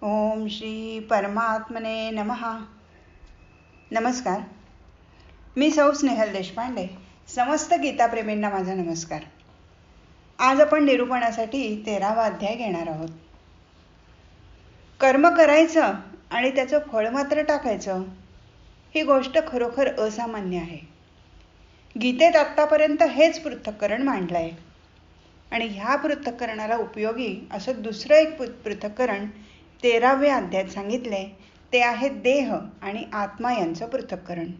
ओम श्री परमात्मने नमः. नमस्कार. मी सौ स्नेहल देशपांडे. समस्त गीताप्रेमींना माझा नमस्कार. आज आपण निरूपणासाठी 13वा अध्याय घेणार आहोत. कर्म करायचं आणि त्याचं फळ मात्र टाकायचं, ही गोष्ट खरोखर असामान्य आहे. गीतेत आत्तापर्यंत हेच पृथक्करण मांडलं आहे आणि ह्या पृथक्करणाला उपयोगी असं दुसरं एक पृथक्करण 13व्या अध्यायात सांगितले. ते आहे देह आणि आत्मा यांचं पृथक्करण.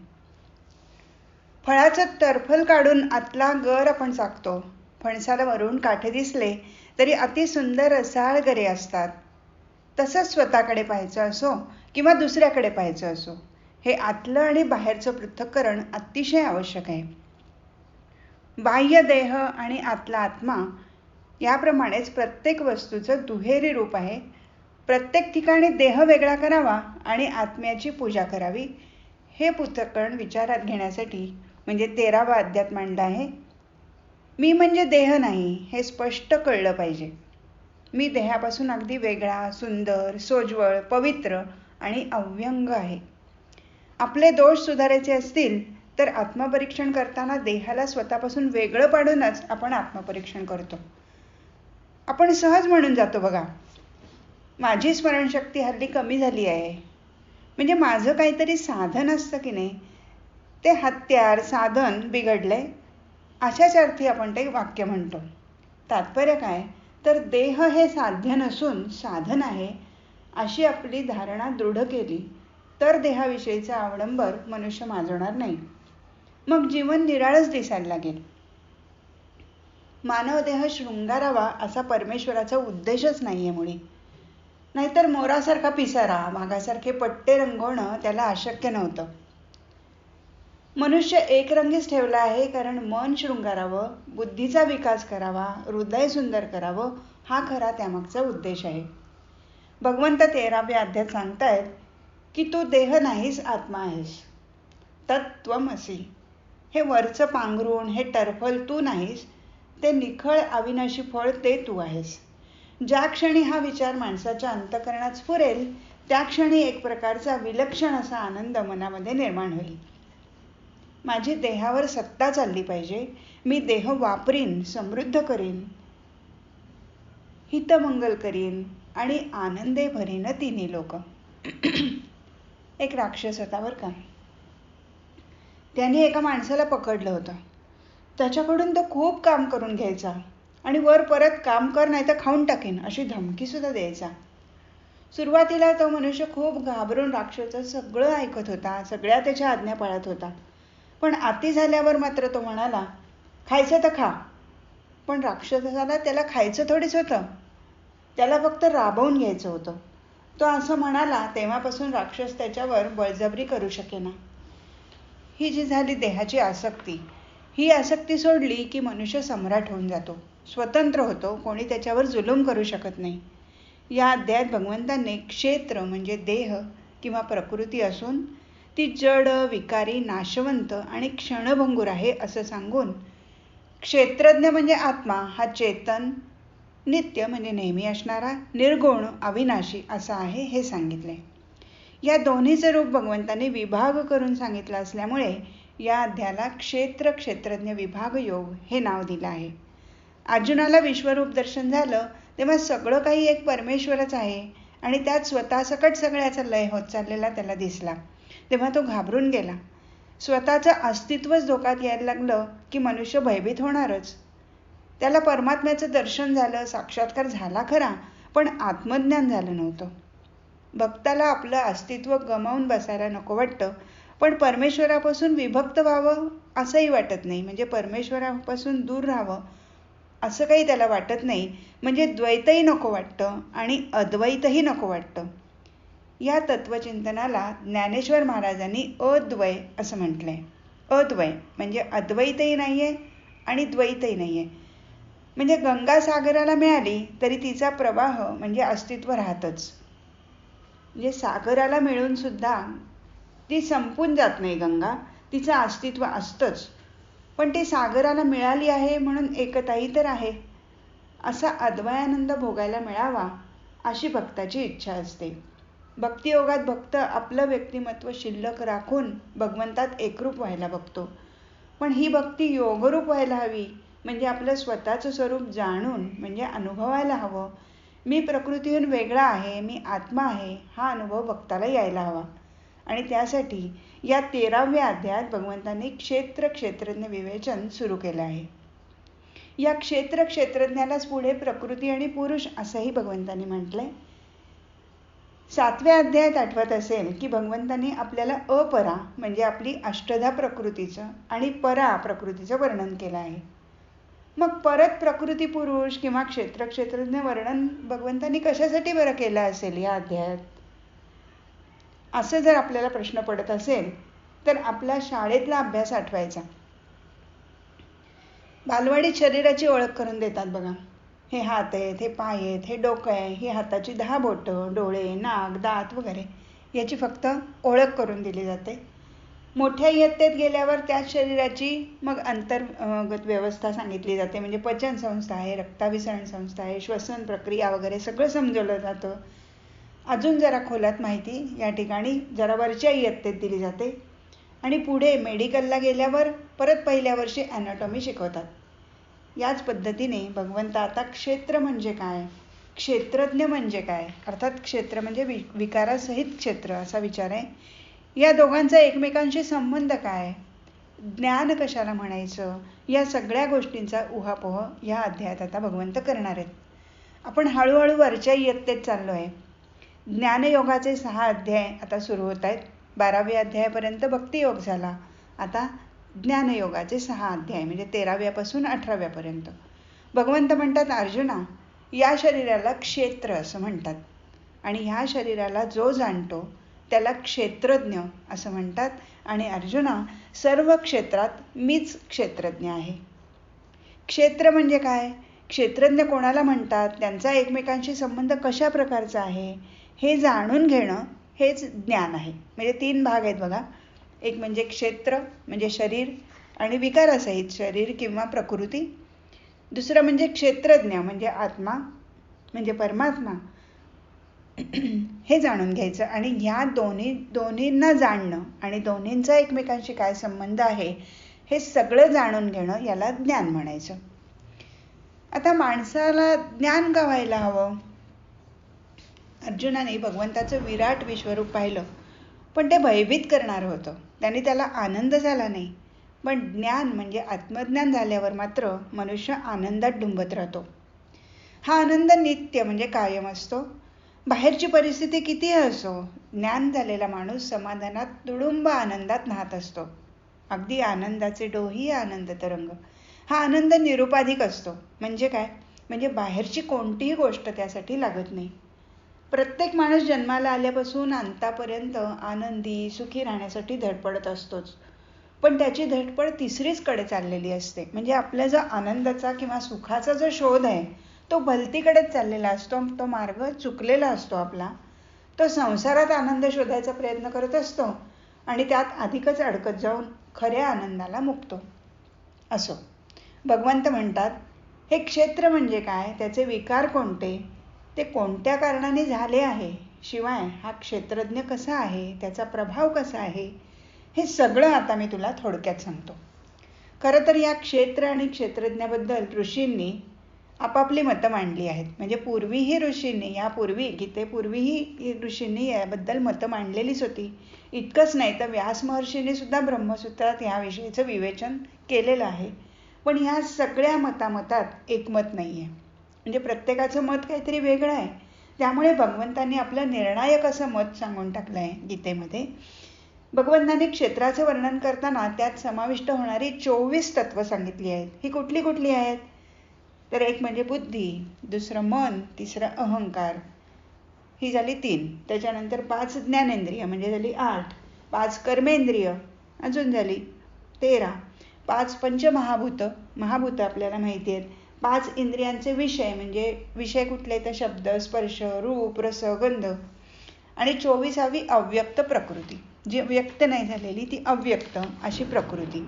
फळाचं टरफल काढून आतला गर आपण चाकतो. फणसाला वरून काठे दिसले तरी अतिसुंदर रसाळ गरे असतात. तसंच स्वतःकडे पाहायचं असो किंवा दुसऱ्याकडे पाहायचं असो, हे आतलं आणि बाहेरचं पृथक्करण अतिशय आवश्यक आहे. बाह्य देह आणि आतला आत्मा याप्रमाणेच प्रत्येक वस्तूचं दुहेरी रूप आहे. प्रत्येक ठिकाणी देह वेगळा करावा आणि आत्म्याची पूजा करावी, हे पृथक्करण विचारात घेण्यासाठी म्हणजे 13वा अध्यायात मांडलं आहे. मी म्हणजे देह नाही हे स्पष्ट कळलं पाहिजे. मी देहापासून अगदी वेगळा, सुंदर, सोज्वळ, पवित्र आणि अव्यंग आहे. आपले दोष सुधारायचे असतील तर आत्मपरीक्षण करताना देहाला स्वतःपासून वेगळं पाडूनच आपण आत्मपरीक्षण करतो. आपण सहज म्हणून जातो बघा, माझी स्मरणशक्ती हल्ली कमी झाली आहे, म्हणजे माझं काहीतरी साधन असतं की नाही, ते हत्यार साधन बिघडलंय, अशाच अर्थी आपण ते वाक्य म्हणतो. तात्पर्य काय तर देह हे साध्य नसून साधन आहे, अशी आपली धारणा दृढ केली तर देहाविषयीचा अवडंबर मनुष्य माजवणार नाही. मग जीवन निराळच दिसायला लागेल. मानव देह शृंगारावा असा परमेश्वराचा उद्देशच नाहीये मुळी. नाहीतर मोरासारखा पिसारा, वाघासारखे पट्टे रंगवणं त्याला अशक्य नव्हतं. मनुष्य एकरंगीच ठेवला आहे कारण मन शृंगारावं, बुद्धीचा विकास करावा, हृदय सुंदर करावं, हा खरा त्यामागचा उद्देश आहे. भगवंत 13व्या अध्यायात सांगतायत की तू देह नाहीस, आत्मा आहेस. तत्त्वमसि. हे वरचं पांघरूण, हे टरफल तू नाहीस, ते निखळ अविनाशी फळ ते तू आहेस. ज्या क्षणी हा विचार माणसाच्या अंतःकरणात स्फुरेल त्या क्षणी एक प्रकारचा विलक्षण असा आनंद मनामध्ये निर्माण होईल. माझी देहावर सत्ता चालली पाहिजे, मी देह वापरीन, समृद्ध करीन, हितमंगल करीन आणि आनंदे भरीन तिन्ही लोक. एक राक्षस होता बरं का. त्याने एका माणसाला पकडलं होतं. त्याच्याकडून तो खूप काम करून घ्यायचा आणि वर परत काम कर नाही तर खाऊन टाकेन अशी धमकी सुद्धा द्यायचा. सुरुवातीला तो मनुष्य खूप घाबरून राक्षसाचं सगळं ऐकत होता, सगळ्या त्याच्या आज्ञा पाळत होता. पण अति झाल्यावर मात्र तो म्हणाला, खायचं तर खा. पण राक्षसाला त्याला खायचं थोडीच होतं, त्याला फक्त राबवून घ्यायचं होतं. तो असं म्हणाला तेव्हापासून राक्षस त्याच्यावर बळजबरी करू शकेना. ही जी झाली देहाची आसक्ती, ही आसक्ती सोडली की मनुष्य सम्राट होऊन जातो, स्वतंत्र होतो, कोणी त्याच्यावर जुलूम करू शकत नाही. या अध्यायात भगवंतांनी क्षेत्र म्हणजे देह किंवा प्रकृती असून ती जड, विकारी, नाशवंत आणि क्षणभंगूर आहे असं सांगून क्षेत्रज्ञ म्हणजे आत्मा हा चेतन, नित्य म्हणजे नेहमी असणारा, निर्गुण, अविनाशी असा आहे हे सांगितले. या दोन्हीचं रूप भगवंतांनी विभाग करून सांगितलं असल्यामुळे या अध्यायाला क्षेत्रज्ञ विभाग योग हे नाव दिलं आहे. अर्जुनाला विश्वरूप दर्शन झालं तेव्हा सगळं काही एक परमेश्वरच आहे आणि त्यात स्वतःसकट सगळ्याचा लय होत चाललेला त्याला दिसला. तेव्हा तो घाबरून गेला. स्वतःचं अस्तित्वच धोक्यात यायला लागलं की मनुष्य भयभीत होणारच. त्याला परमात्म्याचं दर्शन झालं, साक्षात्कार झाला खरा, पण आत्मज्ञान झालं नव्हतं. भक्ताला आपलं अस्तित्व गमावून बसायला नको वाटतं, पण परमेश्वरापासून विभक्त व्हावं असंही वाटत नाही, म्हणजे परमेश्वरापासून दूर राहावं असं काही त्याला वाटत नाही, म्हणजे द्वैतही नको वाटतं आणि अद्वैतही नको वाटतं. या तत्वचिंतनाला ज्ञानेश्वर महाराजांनी अद्वय असं म्हटलंय. अद्वय म्हणजे अद्वैतही नाहीये आणि द्वैतही नाहीये. म्हणजे गंगा सागराला मिळाली तरी तिचा प्रवाह म्हणजे अस्तित्व राहतच. म्हणजे सागराला मिळून सुद्धा ती संपून जात नाही गंगा, तिचं अस्तित्व असतंच. पण ती सागराला मिळाली आहे म्हणून एकताही तर आहे. असा अद्वयानंद भोगायला मिळावा अशी भक्ताची इच्छा असते. भक्तियोगात भक्त आपलं व्यक्तिमत्व शिल्लक राखून भगवंतात एकरूप व्हायला बघतो. पण ही भक्ती योगरूप व्हायला हवी, म्हणजे आपलं स्वतःचं स्वरूप जाणून, म्हणजे अनुभवायला हवं. मी प्रकृतीहून वेगळा आहे, मी आत्मा आहे, हा अनुभव भक्ताला यायला हवा. आणि त्यासाठी या 13व्या अध्यायात भगवंतांनी क्षेत्रज्ञ विवेचन सुरू केलं आहे. या क्षेत्रज्ञालाच पुढे प्रकृती आणि पुरुष असंही भगवंतांनी म्हटलंय. 7व्या अध्यायात आठवत असेल की भगवंतांनी आपल्याला अपरा म्हणजे आपली अष्टधा प्रकृतीचं आणि परा प्रकृतीचं वर्णन केलं आहे. मग परत प्रकृती पुरुष किंवा क्षेत्रज्ञ वर्णन भगवंतांनी कशासाठी बरं केलं असेल या अध्यायात, असं जर आपल्याला प्रश्न पडत असेल तर आपला शाळेतला अभ्यास आठवायचा. बालवाडीत शरीराची ओळख करून देतात बघा. हे हात आहेत, हे पाय आहेत, हे डोकं आहे, ही हाताची 10 बोटं, डोळे, नाक, दात वगैरे याची फक्त ओळख करून दिली जाते. मोठ्या इयत्तेत गेल्यावर त्याच शरीराची मग अंतर्गत व्यवस्था सांगितली जाते. म्हणजे पचन संस्था आहे, रक्ताभिसरण संस्था आहे, श्वसन प्रक्रिया वगैरे सगळं समजवलं जातं. अजून जरा खोलात माहिती या ठिकाणी जरा वरच्या इयत्तेत दिली जाते. आणि पुढे मेडिकलला गेल्यावर परत पहिल्या वर्षी ॲनाटॉमी शिकवतात. याच पद्धतीने भगवंत आता क्षेत्र म्हणजे काय, क्षेत्रज्ञ म्हणजे काय, अर्थात क्षेत्र म्हणजे विकारासहित क्षेत्र असा विचार आहे. या दोघांचा एकमेकांशी संबंध काय, ज्ञान कशाला म्हणायचं, या सगळ्या गोष्टींचा उहापोह या अध्यायात आता भगवंत करणार आहेत. आपण हळूहळू वरच्या इयत्तेत चाललो आहे. ज्ञानयोगाचे 6 अध्याय आता सुरू होत आहेत. 12व्या अध्यायापर्यंत भक्तियोग झाला. आता ज्ञानयोगाचे 6 अध्याय म्हणजे 13व्यापासून 18व्यापर्यंत. भगवंत म्हणतात, अर्जुना, या शरीराला क्षेत्र असं म्हणतात आणि ह्या शरीराला जो जाणतो त्याला क्षेत्रज्ञ असं म्हणतात. आणि अर्जुना, सर्व क्षेत्रात मीच क्षेत्रज्ञ आहे. क्षेत्र म्हणजे काय, क्षेत्रज्ञ कोणाला म्हणतात, त्यांचा एकमेकांशी संबंध कशा प्रकारचा आहे हे जाणून घेणं हेच ज्ञान आहे. म्हणजे 3 भाग आहेत बघा. एक म्हणजे क्षेत्र म्हणजे शरीर आणि विकारासहित शरीर किंवा प्रकृती. दुसरं म्हणजे क्षेत्रज्ञ म्हणजे आत्मा म्हणजे परमात्मा, हे जाणून घ्यायचं. आणि ह्या दोन्हींना जाणणं आणि दोन्हींचा एकमेकांशी काय संबंध आहे हे सगळं जाणून घेणं याला ज्ञान म्हणायचं. आता माणसाला ज्ञान का व्हायला हवं. अर्जुनाने भगवंताचं विराट विश्वरूप पाहिलं, पण ते भयभीत करणारं होतं. त्याने त्याला आनंद झाला नाही. पण ज्ञान म्हणजे आत्मज्ञान झाल्यावर मात्र मनुष्य आनंदात डुंबत राहतो. हा आनंद नित्य म्हणजे कायम असतो. बाहेरची परिस्थिती कितीही असो, ज्ञान झालेला माणूस समाधानात तुडुंब आनंदात न्हात असतो. अगदी आनंदाचे डोही आनंद तरंग. हा आनंद निरुपाधिक असतो. म्हणजे काय, म्हणजे बाहेरची कोणतीही गोष्ट त्यासाठी लागत नाही. प्रत्येक माणूस जन्माला आल्यापासून अंतापर्यंत आनंदी सुखी राहण्यासाठी धडपडत असतोच. पण त्याची धडपड तिसरीच कडे चाललेली असते. म्हणजे आपला जो आनंदाचा किंवा सुखाचा जो शोध आहे तो भलतीकडेच चाललेला असतो. तो मार्ग चुकलेला असतो आपला. तो संसारात आनंद शोधायचा प्रयत्न करत असतो आणि त्यात अधिकच अडकत जाऊन खऱ्या आनंदाला मुकतो. असो, भगवंत म्हणतात, हे क्षेत्र म्हणजे काय, त्याचे विकार कोणते, ते कोणत्या कारणाने झाले आहे, शिवाय हा क्षेत्रज्ञ कसा आहे, त्याचा प्रभाव कसा आहे, हे सगळं आता मी तुला थोडक्यात सांगतो. खरं तर या क्षेत्र आणि क्षेत्रज्ञाबद्दल ऋषींनी आपापली मतं मांडली आहेत. म्हणजे पूर्वीही ऋषींनी, यापूर्वी गीतेपूर्वीही ऋषींनी याबद्दल मतं मांडलेलीच होती. इतकंच नाही तर व्यास महर्षींनी सुद्धा ब्रह्मसूत्रात याविषयीचं विवेचन केलेलं आहे. पण ह्या सगळ्या मतामतात एकमत नाही आहे. म्हणजे प्रत्येकाचं मत काहीतरी वेगळं आहे. त्यामुळे भगवंतांनी आपलं निर्णायक असं मत सांगून टाकलं आहे गीतेमध्ये. भगवंतांनी क्षेत्राचं वर्णन करताना त्यात समाविष्ट होणारी 24 तत्व सांगितली आहेत. ही कुठली कुठली आहेत, तर एक म्हणजे बुद्धी, दुसरं मन, तिसरं अहंकार, ही झाली 3. त्याच्यानंतर 5 ज्ञानेंद्रिय म्हणजे झाली 8, 5 कर्मेंद्रिय अजून झाली 13, 5 पंचमहाभूत, महाभूत आपल्याला माहिती आहेत, 5 इंद्रियांचे विषय म्हणजे विषय कुठले तर शब्द, स्पर्श, रूप, रस, गंध, आणि 24वी अव्यक्त प्रकृती, जी व्यक्त नाही झालेली ती अव्यक्त अशी प्रकृती.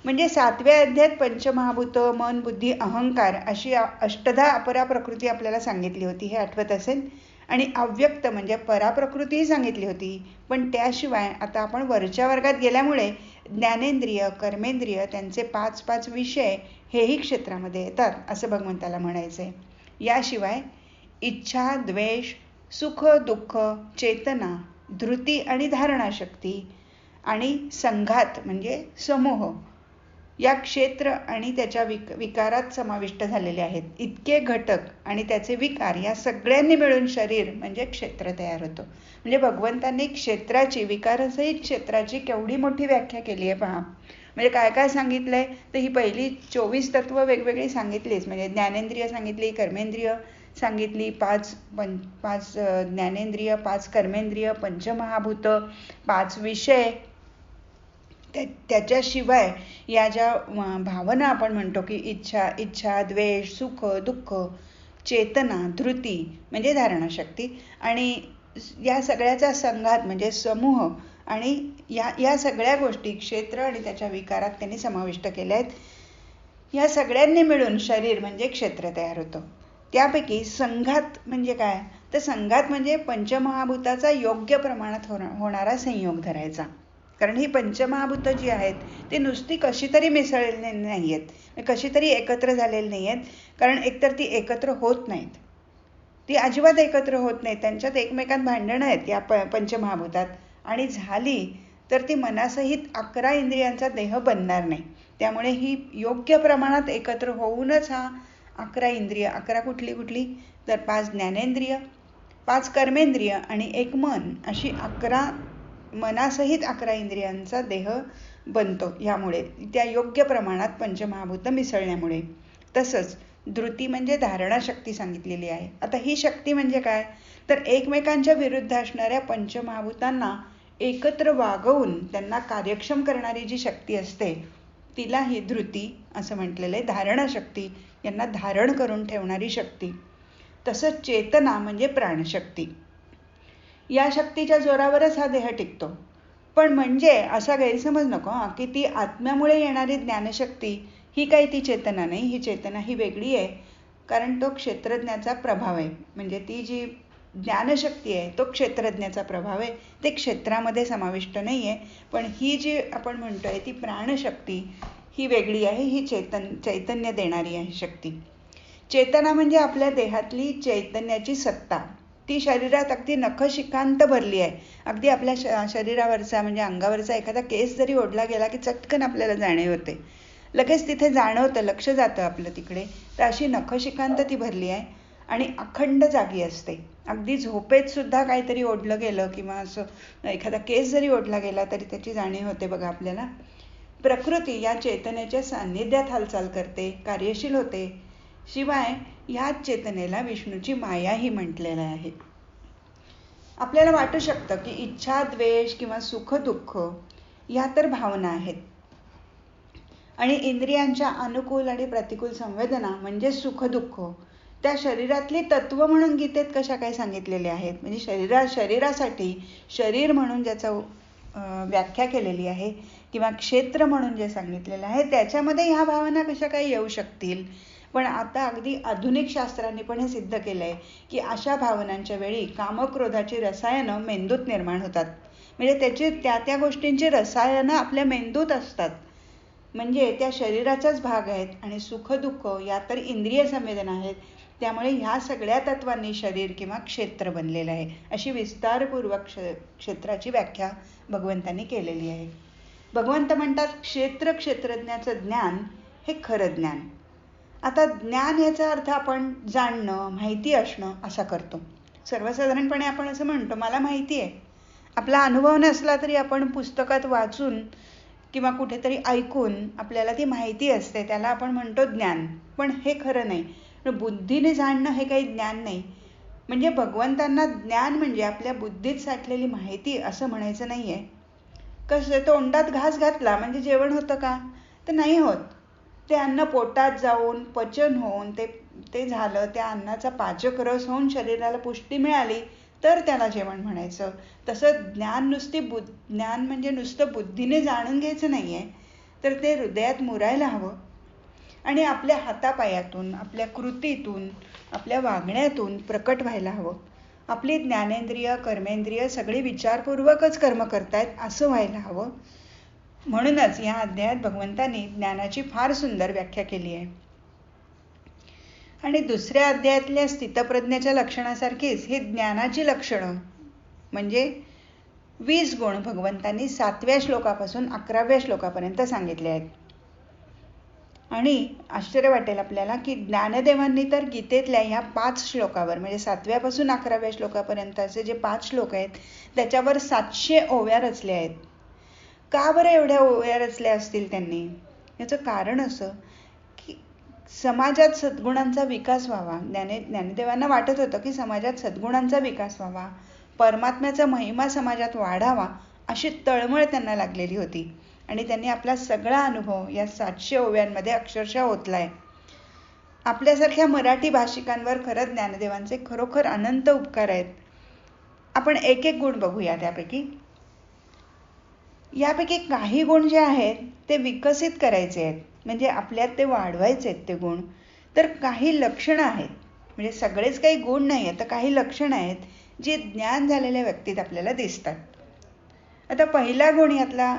म्हणजे 7व्या अध्यायात पंचमहाभूत, मन, बुद्धी, अहंकार अशी अष्टधा अपरा प्रकृती आपल्याला सांगितली होती, हे आठवत असेल. आणि अव्यक्त म्हणजे पराप्रकृतीही सांगितली होती. पण त्याशिवाय आता आपण वरच्या वर्गात गेल्यामुळे ज्ञानेंद्रिय, कर्मेंद्रिय, त्यांचे 5 विषय हेही क्षेत्रामध्ये येतात असं भगवंताला म्हणायचंय. याशिवाय इच्छा, द्वेष, सुख, दुःख, चेतना, धृती आणि धारणाशक्ती आणि संघात म्हणजे समूह या क्षेत्र आणि त्याच्या विकारात समाविष्ट झालेले आहेत. इतके घटक आणि त्याचे विकार या सगळ्यांनी मिळून शरीर म्हणजे क्षेत्र तयार होतं. म्हणजे भगवंतांनी क्षेत्राची, विकारसहित क्षेत्राची केवढी मोठी व्याख्या केली आहे पहा. म्हणजे काय काय सांगितलंय तर ही पहिली 24 तत्व वेगवेगळी सांगितलीच. म्हणजे ज्ञानेंद्रिय सांगितली, कर्मेंद्रिय सांगितली, 5 ज्ञानेंद्रिय, 5 कर्मेंद्रिय, पंचमहाभूत, 5 विषय. त्याच्याशिवाय या ज्या भावना आपण म्हणतो की इच्छा, द्वेष, सुख, दुःख, चेतना, धृती म्हणजे धारणाशक्ती आणि या सगळ्याचा संघात म्हणजे समूह आणि या सगळ्या गोष्टी क्षेत्र आणि त्याच्या विकारात त्यांनी समाविष्ट केल्या आहेत. या सगळ्यांनी मिळून शरीर म्हणजे क्षेत्र तयार होतं. त्यापैकी संघात म्हणजे काय तर संघात म्हणजे पंचमहाभूताचा योग्य प्रमाणात होणारा संयोग धरायचा. कारण ही पंचमहाभूत जी आहेत ती नुसती कशी तरी मिसळलेली नाही आहेत, कशी तरी एकत्र झालेली नाही आहेत. कारण एकतर ती एकत्र होत नाहीत, ती अजिबात एकत्र होत नाहीत. त्यांच्यात एकमेकांत भांडणं आहेत या पंचमहाभूतात आणि झाली तर ती मनासहित 11 इंद्रियांचा देह बनणार नाही. त्यामुळे ही योग्य प्रमाणात एकत्र होऊनच हा 11 इंद्रिय, 11 कुठली तर 5 ज्ञानेंद्रिय, 5 कर्मेंद्रिय आणि 1 मन अशी 11 मनासहित 11 इंद्रियांचा देह बनतो. यामुळे त्या योग्य प्रमाणात पंचमहाभूत मिसळण्यामुळे. तसंच धृती म्हणजे धारणाशक्ती सांगितलेली आहे. आता ही शक्ती म्हणजे काय तर एकमेकांच्या विरुद्ध असणाऱ्या पंचमहाभूतांना एकत्र वागवून त्यांना कार्यक्षम करणारी जी शक्ती असते तिला ही धृती असं म्हटलेलं आहे. धारणाशक्ती यांना धारण करून ठेवणारी शक्ती. तसंच चेतना म्हणजे प्राणशक्ती. या शक्तीच्या जोरावरच हा देह टिकतो. पण म्हणजे असा गैरसमज नको की ती आत्म्यामुळे येणारी ज्ञानशक्ती ही काही ती चेतना नाही. ही चेतना ही वेगळी आहे. कारण तो क्षेत्रज्ञाचा प्रभाव आहे. म्हणजे ती जी ज्ञानशक्ती आहे तो क्षेत्रज्ञाचा प्रभाव आहे. ते क्षेत्रामध्ये समाविष्ट नाही आहे. पण ही जी आपण म्हणतोय ती प्राणशक्ती ही वेगळी आहे. ही चैतन्य देणारी आहे शक्ती. चेतना म्हणजे आपल्या देहातली चैतन्याची सत्ता. ती शरीरात अगदी नखशिखांत भरली आहे. अगदी आपल्या शरीरावरचा म्हणजे अंगावरचा एखादा केस जरी ओढला गेला की चटकन आपल्याला जाणीव होते. लगेच तिथे जाणवतं, लक्ष जातं आपलं तिकडे. तर अशी नखशिखांत ती भरली आहे आणि अखंड जागी असते. अगदी झोपेत सुद्धा काहीतरी ओढलं गेलं किंवा असं एखादा केस जरी ओढला गेला तरी त्याची जाणीव होते बघा आपल्याला. प्रकृती या चेतनेच्या सान्निध्यात हालचाल करते, कार्यशील होते. शिवाय ह्याच चेतनेला विष्णूची मायाही म्हटलेलं आहे. आपल्याला वाटू शकतं की इच्छा, द्वेष किंवा सुख, दुःख या तर भावना आहेत आणि इंद्रियांच्या अनुकूल आणि प्रतिकूल संवेदना म्हणजे सुख, दुःख त्या शरीरातली तत्व म्हणून गीतेत कशा काय सांगितलेले आहेत. म्हणजे शरीरासाठी शरीर म्हणून ज्याचं व्याख्या केलेली आहे किंवा क्षेत्र म्हणून जे सांगितलेलं आहे त्याच्यामध्ये ह्या भावना कशा काय येऊ शकतील. पण आता अगदी आधुनिक शास्त्रांनी पण हे सिद्ध केलं आहे की अशा भावनांच्या वेळी कामक्रोधाची रसायनं मेंदूत निर्माण होतात. म्हणजे त्याची त्या गोष्टींची रसायनं आपल्या मेंदूत असतात. म्हणजे त्या शरीराचाच भाग आहेत आणि सुख, दुःख या तर इंद्रिय संवेदना आहेत. त्यामुळे ह्या सगळ्या तत्वांनी शरीर किंवा क्षेत्र बनलेलं आहे. अशी विस्तारपूर्वक क्षेत्राची व्याख्या भगवंतांनी केलेली आहे. भगवंत म्हणतात क्षेत्रज्ञाचं ज्ञान हे खरं ज्ञान. आता ज्ञान याचा अर्थ आपण जाणणं, माहिती असणं असा करतो. सर्वसाधारणपणे आपण असं म्हणतो मला माहिती आहे. आपला अनुभव नसला तरी आपण पुस्तकात वाचून किंवा कुठेतरी ऐकून आपल्याला ती माहिती असते, त्याला आपण म्हणतो ज्ञान. पण हे खरं नाही. बुद्धीने जाणणं हे काही ज्ञान नाही. म्हणजे भगवंतांना ज्ञान म्हणजे आपल्या बुद्धीत साठलेली माहिती असं म्हणायचं नाही आहे. कसं तोंडात घास घातला म्हणजे जेवण होतं का तर नाही होत. ते अन्न पोटात जाऊन पचन होऊन ते झालं, त्या अन्नाचा पाचक रस होऊन शरीराला पुष्टी मिळाली तर त्याला जेवण म्हणायचं. तसं ज्ञान म्हणजे नुसतं बुद्धीने जाणून घ्यायचं नाही आहे, तर ते हृदयात मुरायला हवं आणि आपल्या हातापायातून, आपल्या कृतीतून, आपल्या वागण्यातून प्रकट व्हायला हवं. आपली ज्ञानेंद्रिय, कर्मेंद्रिय सगळी विचारपूर्वकच कर्म करतायत असं व्हायला हवं. म्हणूनच या अध्यायात भगवंतांनी ज्ञानाची फार सुंदर व्याख्या केली आहे. आणि दुसऱ्या अध्यायातल्या स्थितप्रज्ञाच्या लक्षणासारखीच ही ज्ञानाची लक्षणं म्हणजे 20 गुण भगवंतांनी 7व्या श्लोकापासून 11व्या श्लोकापर्यंत सांगितले आहेत. आणि आश्चर्य वाटेल आपल्याला की ज्ञानदेवांनी तर गीतेतल्या ह्या 5 श्लोकावर म्हणजे 7व्यापासून 11व्या श्लोकापर्यंत असे जे 5 श्लोक आहेत त्याच्यावर 700 ओव्या रचल्या आहेत. का बरं एवढ्या ओव्या रचल्या असतील त्यांनी? याचं कारण असं की समाजात सद्गुणांचा विकास व्हावा. ज्ञानदेवांना वाटत होतं की समाजात सद्गुणांचा विकास व्हावा, परमात्म्याचा महिमा समाजात वाढावा अशी तळमळ त्यांना लागलेली होती. आणि त्यांनी आपला सगळा अनुभव या 700 ओव्यांमध्ये अक्षरशः ओतलाय. आपल्यासारख्या मराठी भाषिकांवर खरंच ज्ञानदेवांचे खरोखर अनंत उपकार आहेत. आपण एक एक गुण बघूया. यापैकी काही गुण जे आहेत ते विकसित करायचे आहेत, म्हणजे आपल्यात ते वाढवायचे आहेत ते गुण. तर काही लक्षणं आहेत, म्हणजे सगळेच काही गुण नाही आहेत, तर काही लक्षणं आहेत जी ज्ञान झालेल्या व्यक्तीत आपल्याला दिसतात. आता पहिला गुण यातला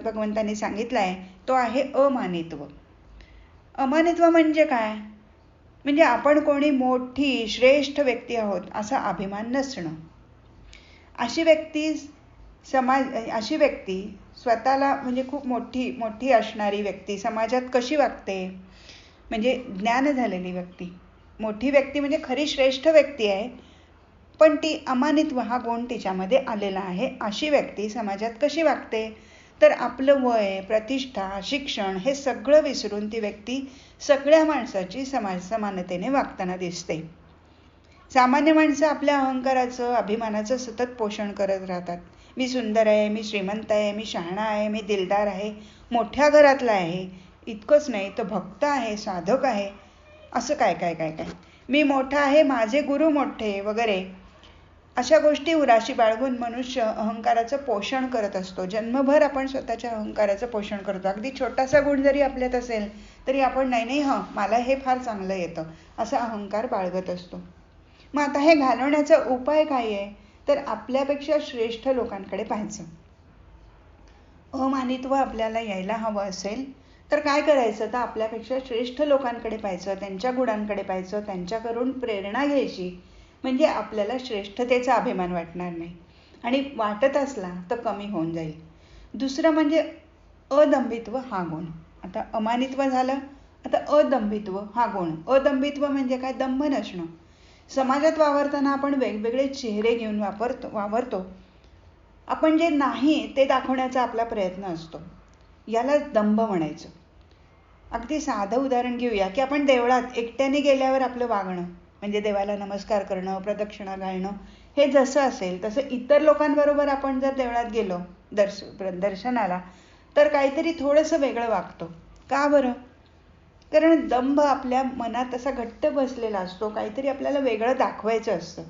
भगवंतांनी सांगितला आहे तो आहे अमानित्व. अमानित्व म्हणजे काय? म्हणजे आपण कोणी मोठी श्रेष्ठ व्यक्ती आहोत असा अभिमान नसणं. अशी व्यक्ती स्वतःला म्हणजे खूप मोठी असणारी व्यक्ती समाजात कशी वागते? म्हणजे ज्ञान झालेली व्यक्ती, मोठी व्यक्ती म्हणजे खरी श्रेष्ठ व्यक्ती आहे, पण ती अमानित्व हा गुण तिच्यामध्ये आलेला आहे. अशी व्यक्ती समाजात कशी वागते? तर आपलं वय, प्रतिष्ठा, शिक्षण हे सगळं विसरून ती व्यक्ती सगळ्या माणसाची समानतेने वागताना दिसते. सामान्य माणसं आपल्या अहंकाराचं, अभिमानाचं सतत पोषण करत राहतात. मी सुंदर आहे, मी श्रीमंत आहे, मी शहाणा आहे, मी दिलदार आहे, मोठ्या घरातला आहे, इतकंच नाही तर भक्त आहे, साधक आहे, असं काय काय काय काय, मी मोठा आहे, माझे गुरु मोठे वगैरे अशा गोष्टी उराशी बाळगून मनुष्य अहंकाराचं पोषण करत असतो. जन्मभर आपण स्वतःच्या अहंकाराचं पोषण करतो. अगदी छोटासा गुण जरी आपल्यात असेल तरी आपण नाही मला हे फार चांगलं येतं असा अहंकार बाळगत असतो. मग आता हे घालवण्याचा उपाय काय आहे? तर आपल्यापेक्षा श्रेष्ठ लोकांकडे पाहायचं. अमानित्व आपल्याला यायला हवं असेल तर काय करायचं? तर आपल्यापेक्षा श्रेष्ठ लोकांकडे पाहायचं, त्यांच्या गुणांकडे पाहायचं, त्यांच्याकडून प्रेरणा घ्यायची. म्हणजे आपल्याला श्रेष्ठतेचा अभिमान वाटणार नाही आणि वाटत असला तर कमी होऊन जाईल. दुसरं म्हणजे अदंभित्व हा गुण. आता अमानित्व झालं, आता अदंभित्व हा गुण. अदंभित्व म्हणजे काय? दंभ नसणं. समाजात वावरताना आपण वेगवेगळे चेहरे घेऊन वावरतो. आपण जे नाही ते दाखवण्याचा आपला प्रयत्न असतो. याला दंभ म्हणायचं. अगदी साधं उदाहरण घेऊया की आपण देवळात एकट्याने गेल्यावर आपलं वागणं म्हणजे देवाला नमस्कार करणं, प्रदक्षिणा घालणं हे जसं असेल तसं इतर लोकांबरोबर आपण जर देवळात गेलो दर्शनाला तर काहीतरी थोडंसं वेगळं वागतो. का बरं? कारण दंभ आपल्या मनात असा घट्ट बसलेला असतो, काहीतरी आपल्याला वेगळं दाखवायचं असतं.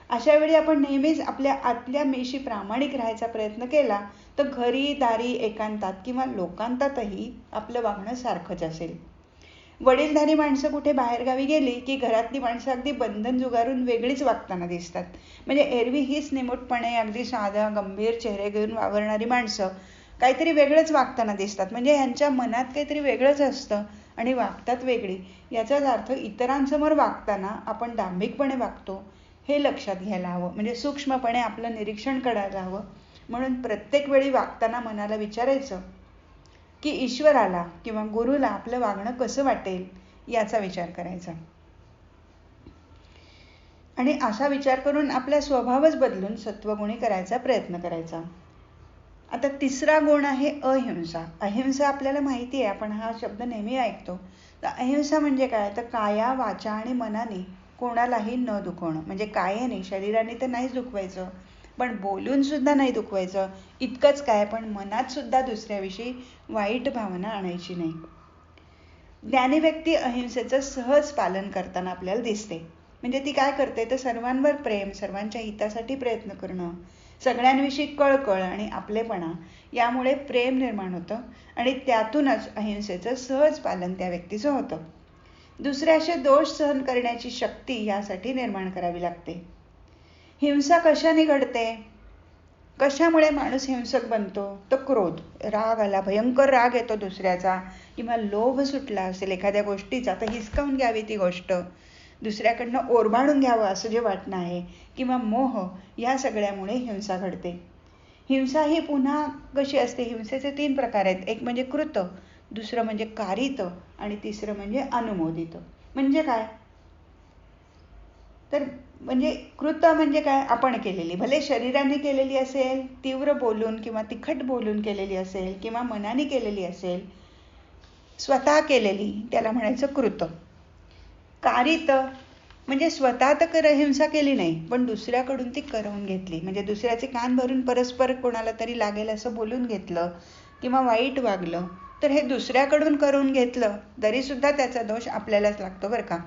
अशा वेळी आपण नेहमीच आपल्या आतल्या मीशी प्रामाणिक राहायचा प्रयत्न केला तर घरी, दारी, एकांतात किंवा लोकांतातही आपलं वागणं सारखंच असेल. वडीलधारी माणसं कुठे बाहेरगावी गेली की घरातली माणसं अगदी बंधन जुगारून वेगळीच वागताना दिसतात. म्हणजे एरवी हीच निमूटपणे अगदी साधा गंभीर चेहरे घेऊन वावरणारी माणसं काहीतरी वेगळंच वागताना दिसतात. म्हणजे यांच्या मनात काहीतरी वेगळंच असतं आणि वागतात वेगळी. याचाच अर्थ इतरांसमोर वागताना आपण दांभिकपणे वागतो हे लक्षात घ्यायला हवं. म्हणजे सूक्ष्मपणे आपलं निरीक्षण करायला हवं. म्हणून प्रत्येक वेळी वागताना मनाला विचारायचं की ईश्वराला किंवा गुरुला आपलं वागणं कसं वाटेल याचा विचार करायचा. आणि असा विचार करून आपला स्वभावच बदलून सत्वगुणी करायचा प्रयत्न करायचा. आता तिसरा गुण आहे अहिंसा. अहिंसा आपल्याला माहिती आहे, आपण हा शब्द नेहमी ऐकतो. तर अहिंसा म्हणजे काय? तर काया, वाचा आणि मनाने कोणालाही न दुखवणं. म्हणजे कायाने, शरीराने तर नाहीच दुखवायचं, पण बोलून सुद्धा नाही दुखवायचं. इतकंच काय, पण मनात सुद्धा दुसऱ्याविषयी वाईट भावना आणायची नाही. ज्ञानी व्यक्ती अहिंसेचं सहज पालन करताना आपल्याला दिसते. म्हणजे ती काय करते? तर सर्वांवर प्रेम, सर्वांच्या हितासाठी प्रयत्न करणं, सगळ्यांविषयी कळकळ आणि आपलेपणा यामुळे प्रेम निर्माण होतं आणि त्यातूनच अहिंसेचं सहज पालन त्या व्यक्तीचं होतं. दुसऱ्याचे दोष सहन करण्याची शक्ती यासाठी निर्माण करावी लागते. हिंसा कशाने घडते? कशामुळे माणूस हिंसक बनतो? तर क्रोध, राग आला, भयंकर राग येतो दुसऱ्याचा, किंवा लोभ सुटला असेल एखाद्या गोष्टीचा तर हिसकावून घ्यावी ती गोष्ट, दुसऱ्याकडनं ओरबाडून घ्यावं असं जे वाटणं आहे, किंवा मोह, या सगळ्यामुळे हिंसा घडते. हिंसा ही पुन्हा कशी असते? हिंसेचे 3 प्रकार आहेत. एक म्हणजे कृत, दुसरं म्हणजे कारित आणि तिसरं म्हणजे अनुमोदित. म्हणजे काय? तर म्हणजे कृत म्हणजे काय? आपण केलेली, भले शरीराने केलेली असेल, तीव्र बोलून किंवा तिखट बोलून केलेली असेल, किंवा मनाने केलेली असेल, स्वतः केलेली, त्याला म्हणायचं कृत. कारित म्हणजे स्वतः तर हिंसा केली नाही, पण दुसऱ्याकडून ती करवून घेतली, म्हणजे दुसऱ्याचे कान भरून परस्पर कोणाला तरी लागेल असं बोलून घेतलं किंवा वाईट वागलं, तर हे दुसऱ्याकडून करून घेतलं तरी सुद्धा त्याचा दोष आपल्यालाच लागतो बरं का.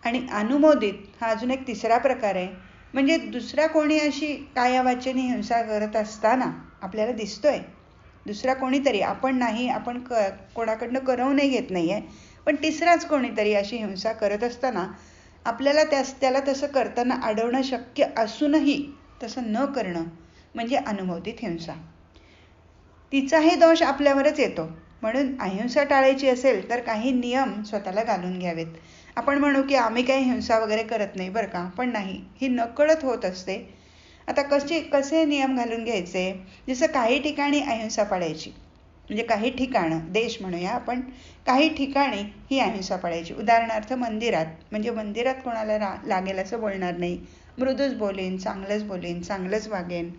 आणि अनुमोदित हा अजून एक तिसरा प्रकार आहे. म्हणजे दुसरा कोणी अशी कायावाचेने हिंसा करत असताना आपल्याला दिसतोय, दुसरा कोणीतरी, आपण नाही, आपण कोणाकडनं करवूनही घेत नाहीये, पण तिसराच कोणीतरी अशी हिंसा करत असताना आपल्याला त्याला तसं करताना अडवणं शक्य असूनही तसं न करणं म्हणजे अनुमोदित हिंसा. तिचाही दोष आपल्यावरच येतो. म्हणून अहिंसा टाळायची असेल तर काही नियम स्वतःला घालून घ्यावेत. आपण म्हणू की आम्ही काही हिंसा वगैरे करत नाही बरं का, पण नाही, ही नकळत होत असते. आता कसे नियम घालून घ्यायचे? जसं काही ठिकाणी अहिंसा पाळायची, म्हणजे काही ठिकाणं, देश म्हणूया आपण, काही ठिकाणी ही अहिंसा पाळायची. उदाहरणार्थ मंदिरात, म्हणजे मंदिरात कोणाला लागेल असं बोलणार नाही, मृदूच बोलेन, चांगलंच बोलेन, चांगलंच वागेन,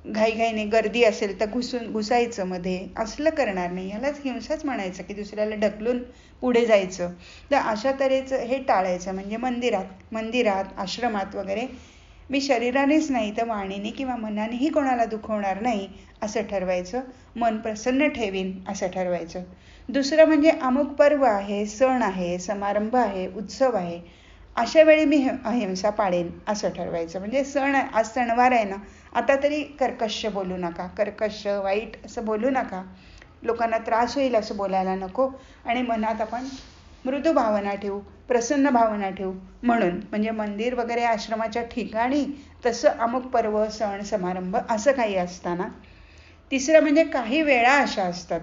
घाईघाईने गर्दी असेल तर घुसायचं मध्ये, असलं करणार नाही. ह्यालाच हिंसाच म्हणायचं, की दुसऱ्याला ढकलून पुढे जायचं. तर अशा तऱ्हेचं हे टाळायचं. म्हणजे मंदिरात, आश्रमात वगैरे मी शरीरानेच नाही तर वाणीने किंवा मनानेही कोणाला दुखवणार नाही असं ठरवायचं. मन प्रसन्न ठेवीन असं ठरवायचं. दुसरं म्हणजे अमुक पर्व आहे, सण आहे, समारंभ आहे, उत्सव आहे, अशा वेळी मी अहिंसा पाळेन असं ठरवायचं. म्हणजे आज सणवार आहे ना, आता तरी कर्कश बोलू नका, कर्कश वाईट असं बोलू नका, लोकांना त्रास होईल असं बोलायला नको, आणि मनात आपण मृदू भावना ठेवू, प्रसन्न भावना ठेवू म्हणून. म्हणजे मंदिर वगैरे आश्रमाच्या ठिकाणी तसं अमुक पर्व, सण, समारंभ असं काही असताना. तिसरं म्हणजे काही वेळा अशा असतात,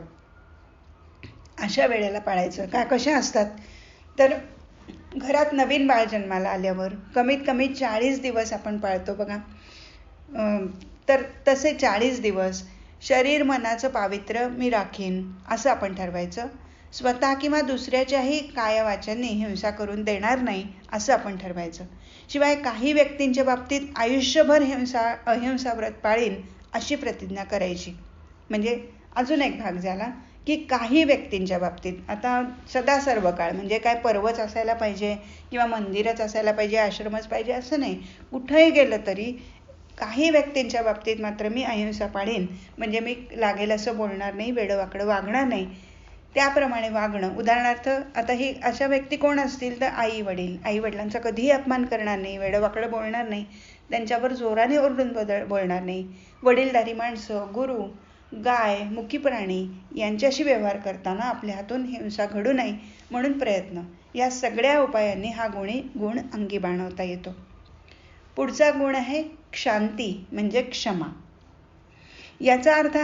अशा वेळेला पाळायचं. काय कशा असतात? तर घरात नवीन बाळ जन्माला आल्यावर कमीत कमी 40 दिवस आपण पाळतो बघा. तर तसे 40 दिवस शरीर मनाचं पावित्र्य मी राखीन असं आपण ठरवायचं. स्वतः किंवा दुसऱ्याच्याही कायावाचांनी हिंसा करून देणार नाही असं आपण ठरवायचं. शिवाय काही व्यक्तींच्या बाबतीत आयुष्यभर अहिंसा व्रत पाळीन अशी प्रतिज्ञा करायची. म्हणजे अजून एक भाग झाला की काही व्यक्तींच्या बाबतीत, आता सदा सर्व काळ म्हणजे काय पर्वच असायला पाहिजे किंवा मंदिरच असायला पाहिजे, आश्रमच पाहिजे असं नाही, कुठंही गेलं तरी काही व्यक्तींच्या बाबतीत मात्र मी अहिंसा पाळीन. म्हणजे मी लागेल असं बोलणार नाही, वेडंवाकडं वागणार नाही, त्याप्रमाणे वागणं. उदाहरणार्थ आता ही अशा व्यक्ती कोण असतील तर आई वडिलांचा कधीही अपमान करणार नाही, वेडंवाकडं बोलणार नाही, त्यांच्यावर जोराने ओरडून बोलणार नाही, वडीलधारी माणसं, गुरु, गाय, मुकी प्राणी यांच्याशी व्यवहार करताना आपल्या हातून हिंसा घडू नये म्हणून प्रयत्न. या सगळ्या उपायांनी हा गुण अंगी बाणवता येतो. पुढचा गुण आहे क्षांती, म्हणजे क्षमा. याचा अर्थ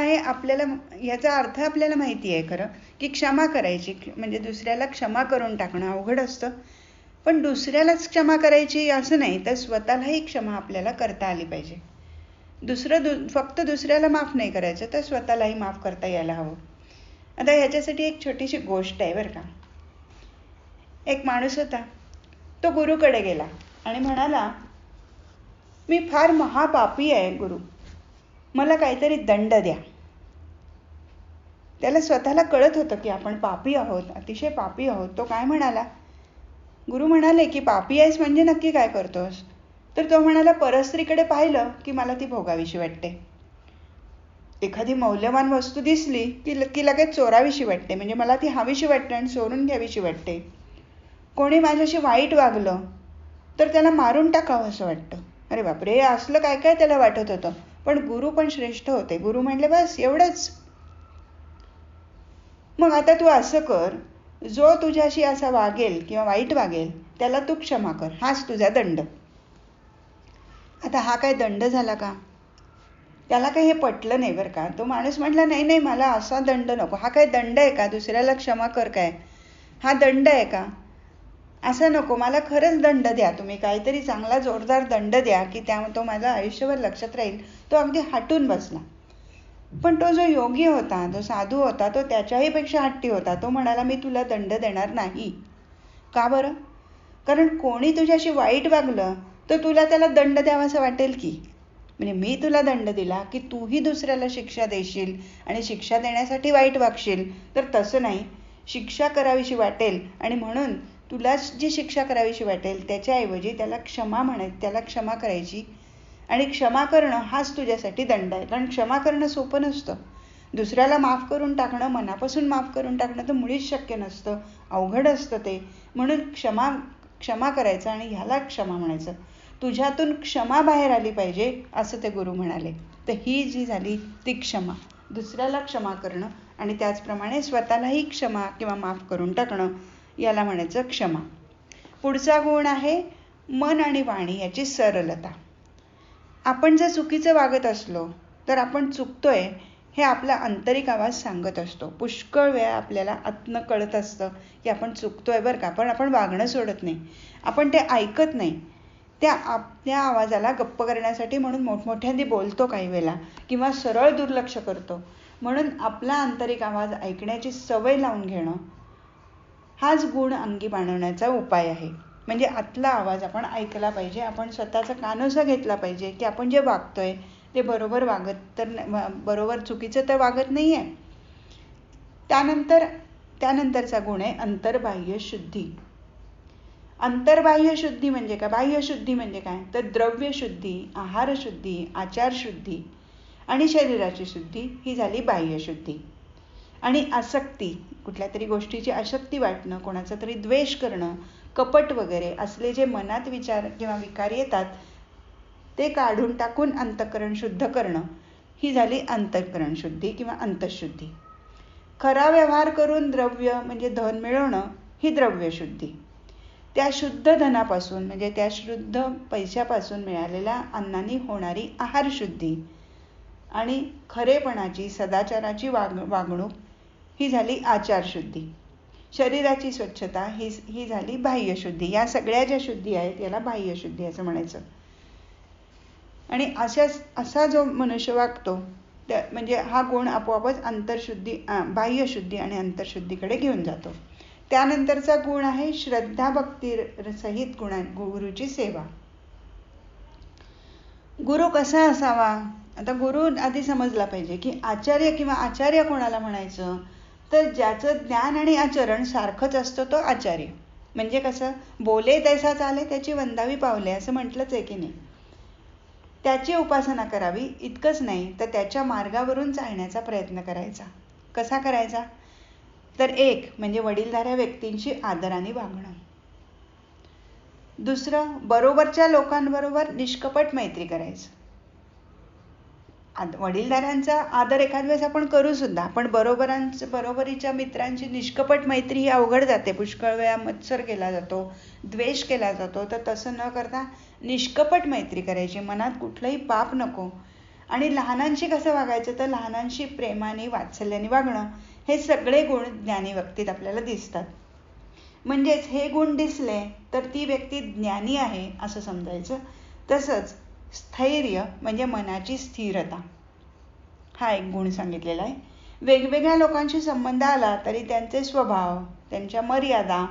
आपल्याला माहिती आहे खरं, की क्षमा करायची म्हणजे दुसऱ्याला क्षमा करून टाकणं अवघड असतं. पण दुसऱ्यालाच क्षमा करायची असं नाही, तर स्वतःलाही क्षमा आपल्याला करता आली पाहिजे. फक्त दुसऱ्याला माफ नाही करायचं, तर स्वतःलाही माफ करता यायला हवं. आता ह्याच्यासाठी एक छोटीशी गोष्ट आहे बरं का. एक माणूस होता, तो गुरुकडे गेला आणि म्हणाला, मी फार महापापी आहे गुरु, मला काहीतरी दंड द्या. त्याला स्वतःला कळत होतं की आपण पापी आहोत, अतिशय पापी आहोत. तो काय म्हणाला? गुरु म्हणाले की पापी आहेस म्हणजे नक्की काय करतोस? तर तो म्हणाला, परस्त्रीकडे पाहिलं की मला ती भोगावीशी वाटते. एखादी मौल्यवान वस्तू दिसली की लगेच चोरावीशी वाटते, म्हणजे मला ती हवीशी वाटते आणि चोरून घ्यावीशी वाटते. कोणी माझ्याशी वाईट वागलं तर त्याला मारून टाकावं असं वाटतं. अरे बापरे, हे असलं काय काय त्याला वाटत होतं. पण गुरु पण श्रेष्ठ होते. गुरु म्हणले बस एवढंच. मग आता तू असं कर, जो तुझ्याशी असा वागेल किंवा वाईट वागेल त्याला तू क्षमा कर, हाच तुझा दंड. आता हा काय दंड झाला का? त्याला काही हे पटलं नाही बरं का. तो माणूस म्हटला नाही नाही, मला असा दंड नको. हा काय दंड आहे का? दुसऱ्याला क्षमा कर काय हा दंड आहे का? असं नको, मला खरंच दंड द्या तुम्ही, काहीतरी चांगला जोरदार दंड द्या की त्यामुळे तो माझा आयुष्यभर लक्षात राहील. तो अगदी हटून बसला. पण तो जो योगी होता, जो साधू होता, तो त्याच्याही पेक्षा हट्टी होता. तो म्हणाला मी तुला दंड देणार नाही. का बरं? कारण कोणी तुझ्याशी वाईट वागलं तर तुला त्याला दंड द्यावासा वाटेल की. म्हणजे मी तुला दंड दिला की तूही दुसऱ्याला शिक्षा देशील आणि शिक्षा देण्यासाठी वाईट वागशील. तर तसं नाही, शिक्षा करावीशी वाटेल आणि म्हणून तुला जी शिक्षा करावीशी वाटेल त्याच्याऐवजी त्याला क्षमा करायची. आणि क्षमा करणं हाच तुझ्यासाठी दंड आहे. कारण क्षमा करणं सोपं नसतं. दुसऱ्याला माफ करून टाकणं, मनापासून माफ करून टाकणं तर मुळीच शक्य नसतं, अवघड असतं ते. म्हणून क्षमा करायचं आणि ह्याला क्षमा म्हणायचं. तुझ्यातून क्षमा बाहेर आली पाहिजे असं ते गुरु म्हणाले. तर ही जी झाली ती क्षमा, दुसऱ्याला क्षमा करणं आणि त्याचप्रमाणे स्वतःलाही क्षमा किंवा माफ करून टाकणं, याला म्हणायचं क्षमा. पुढचा गुण आहे मन आणि वाणी याची सरलता. आपण जर चुकीचं वागत असलो तर आपण चुकतोय हे आपला आंतरिक आवाज सांगत असतो. पुष्कळ वेळा आपल्याला आतनं कळत असतं की आपण चुकतोय बरं का, पण आपण वागणं सोडत नाही. आपण ते ऐकत नाही. त्या आवाजाला गप्प करण्यासाठी म्हणून मोठमोठ्यांनी बोलतो काही वेळेला किंवा सरळ दुर्लक्ष करतो. म्हणून आपला आंतरिक आवाज ऐकण्याची सवय लावून घेणं हाच गुण अंगी बाणवण्याचा उपाय आहे. म्हणजे आतला आवाज आपण ऐकला पाहिजे. आपण स्वतःचा कानोसा घेतला पाहिजे की आपण जे वागतोय ते बरोबर चुकीचं तर वागत नाही आहे. त्यानंतरचा गुण आहे अंतर्बाह्य शुद्धी. अंतर्बाह्य शुद्धी म्हणजे काय? बाह्य शुद्धी म्हणजे काय? तर द्रव्य शुद्धी, आहार शुद्धी, आचार शुद्धी आणि शरीराची शुद्धी ही झाली बाह्य शुद्धी. आणि आसक्ती, कुठल्या तरी गोष्टीची आसक्ती वाटणं, कोणाचा तरी द्वेष करणं, कपट वगैरे असले जे मनात विचार किंवा विकार येतात ते काढून टाकून अंतःकरण शुद्ध करणं ही झाली अंतःकरण शुद्धी किंवा अंतःशुद्धी. खरा व्यवहार करून द्रव्य म्हणजे धन मिळवणं ही द्रव्य शुद्धी. त्या शुद्ध धनापासून म्हणजे त्या शुद्ध पैशापासून मिळालेल्या अन्नाने होणारी आहार शुद्धी आणि खरेपणाची सदाचाराची वागणूक ही झाली आचार शुद्धी. शरीराची स्वच्छता ही झाली बाह्य शुद्धी. या सगळ्या ज्या शुद्धी आहेत याला बाह्य शुद्धी असं म्हणायचं. आणि असा जो मनुष्य वागतो म्हणजे हा गुण आपोआपच बाह्य शुद्धी आणि अंतर्शुद्धीकडे घेऊन जातो. त्यानंतरचा गुण आहे श्रद्धा भक्ती सहित गुरुची सेवा. गुरु कसा असावा? आता गुरु आधी समजला पाहिजे की आचार्य कोणाला म्हणायचं? तर ज्याचं ज्ञान आणि आचरण सारखंच असतं तो आचार्य. म्हणजे कसं? बोले तैसा चाले त्याची वंदावी पावले असं म्हटलंच आहे की नाही. त्याची उपासना करावी इतकंच नाही तर त्याच्या मार्गावरून चालण्याचा प्रयत्न करायचा. कसा करायचा? तर एक म्हणजे वडीलधाऱ्या व्यक्तींशी आदराने वागणं. दुसरं, बरोबरच्या लोकांबरोबर निष्कपट मैत्री करायचं. वडीलधाऱ्यांचा आदर एखाद वेळेस आपण करू सुद्धा, पण बरोबरीच्या मित्रांची निष्कपट मैत्री ही अवघड जाते. पुष्कळ वेळा मत्सर केला जातो, द्वेष केला जातो. तर तसं न करता निष्कपट मैत्री करायची, मनात कुठलंही पाप नको. आणि लहानांशी कसं वागायचं? तर लहानांशी प्रेमाने वात्सल्याने वागणं. हे सगळे गुण ज्ञानी व्यक्तीत आपल्याला दिसतात. म्हणजेच हे गुण दिसले तर ती व्यक्ती ज्ञानी आहे असं समजायचं. तसंच स्थैर्य म्हणजे मनाची स्थिरता हा एक गुण सांगितलेला आहे. वेगवेगळ्या लोकांशी संबंध आला तरी त्यांचे स्वभाव, त्यांच्या मर्यादा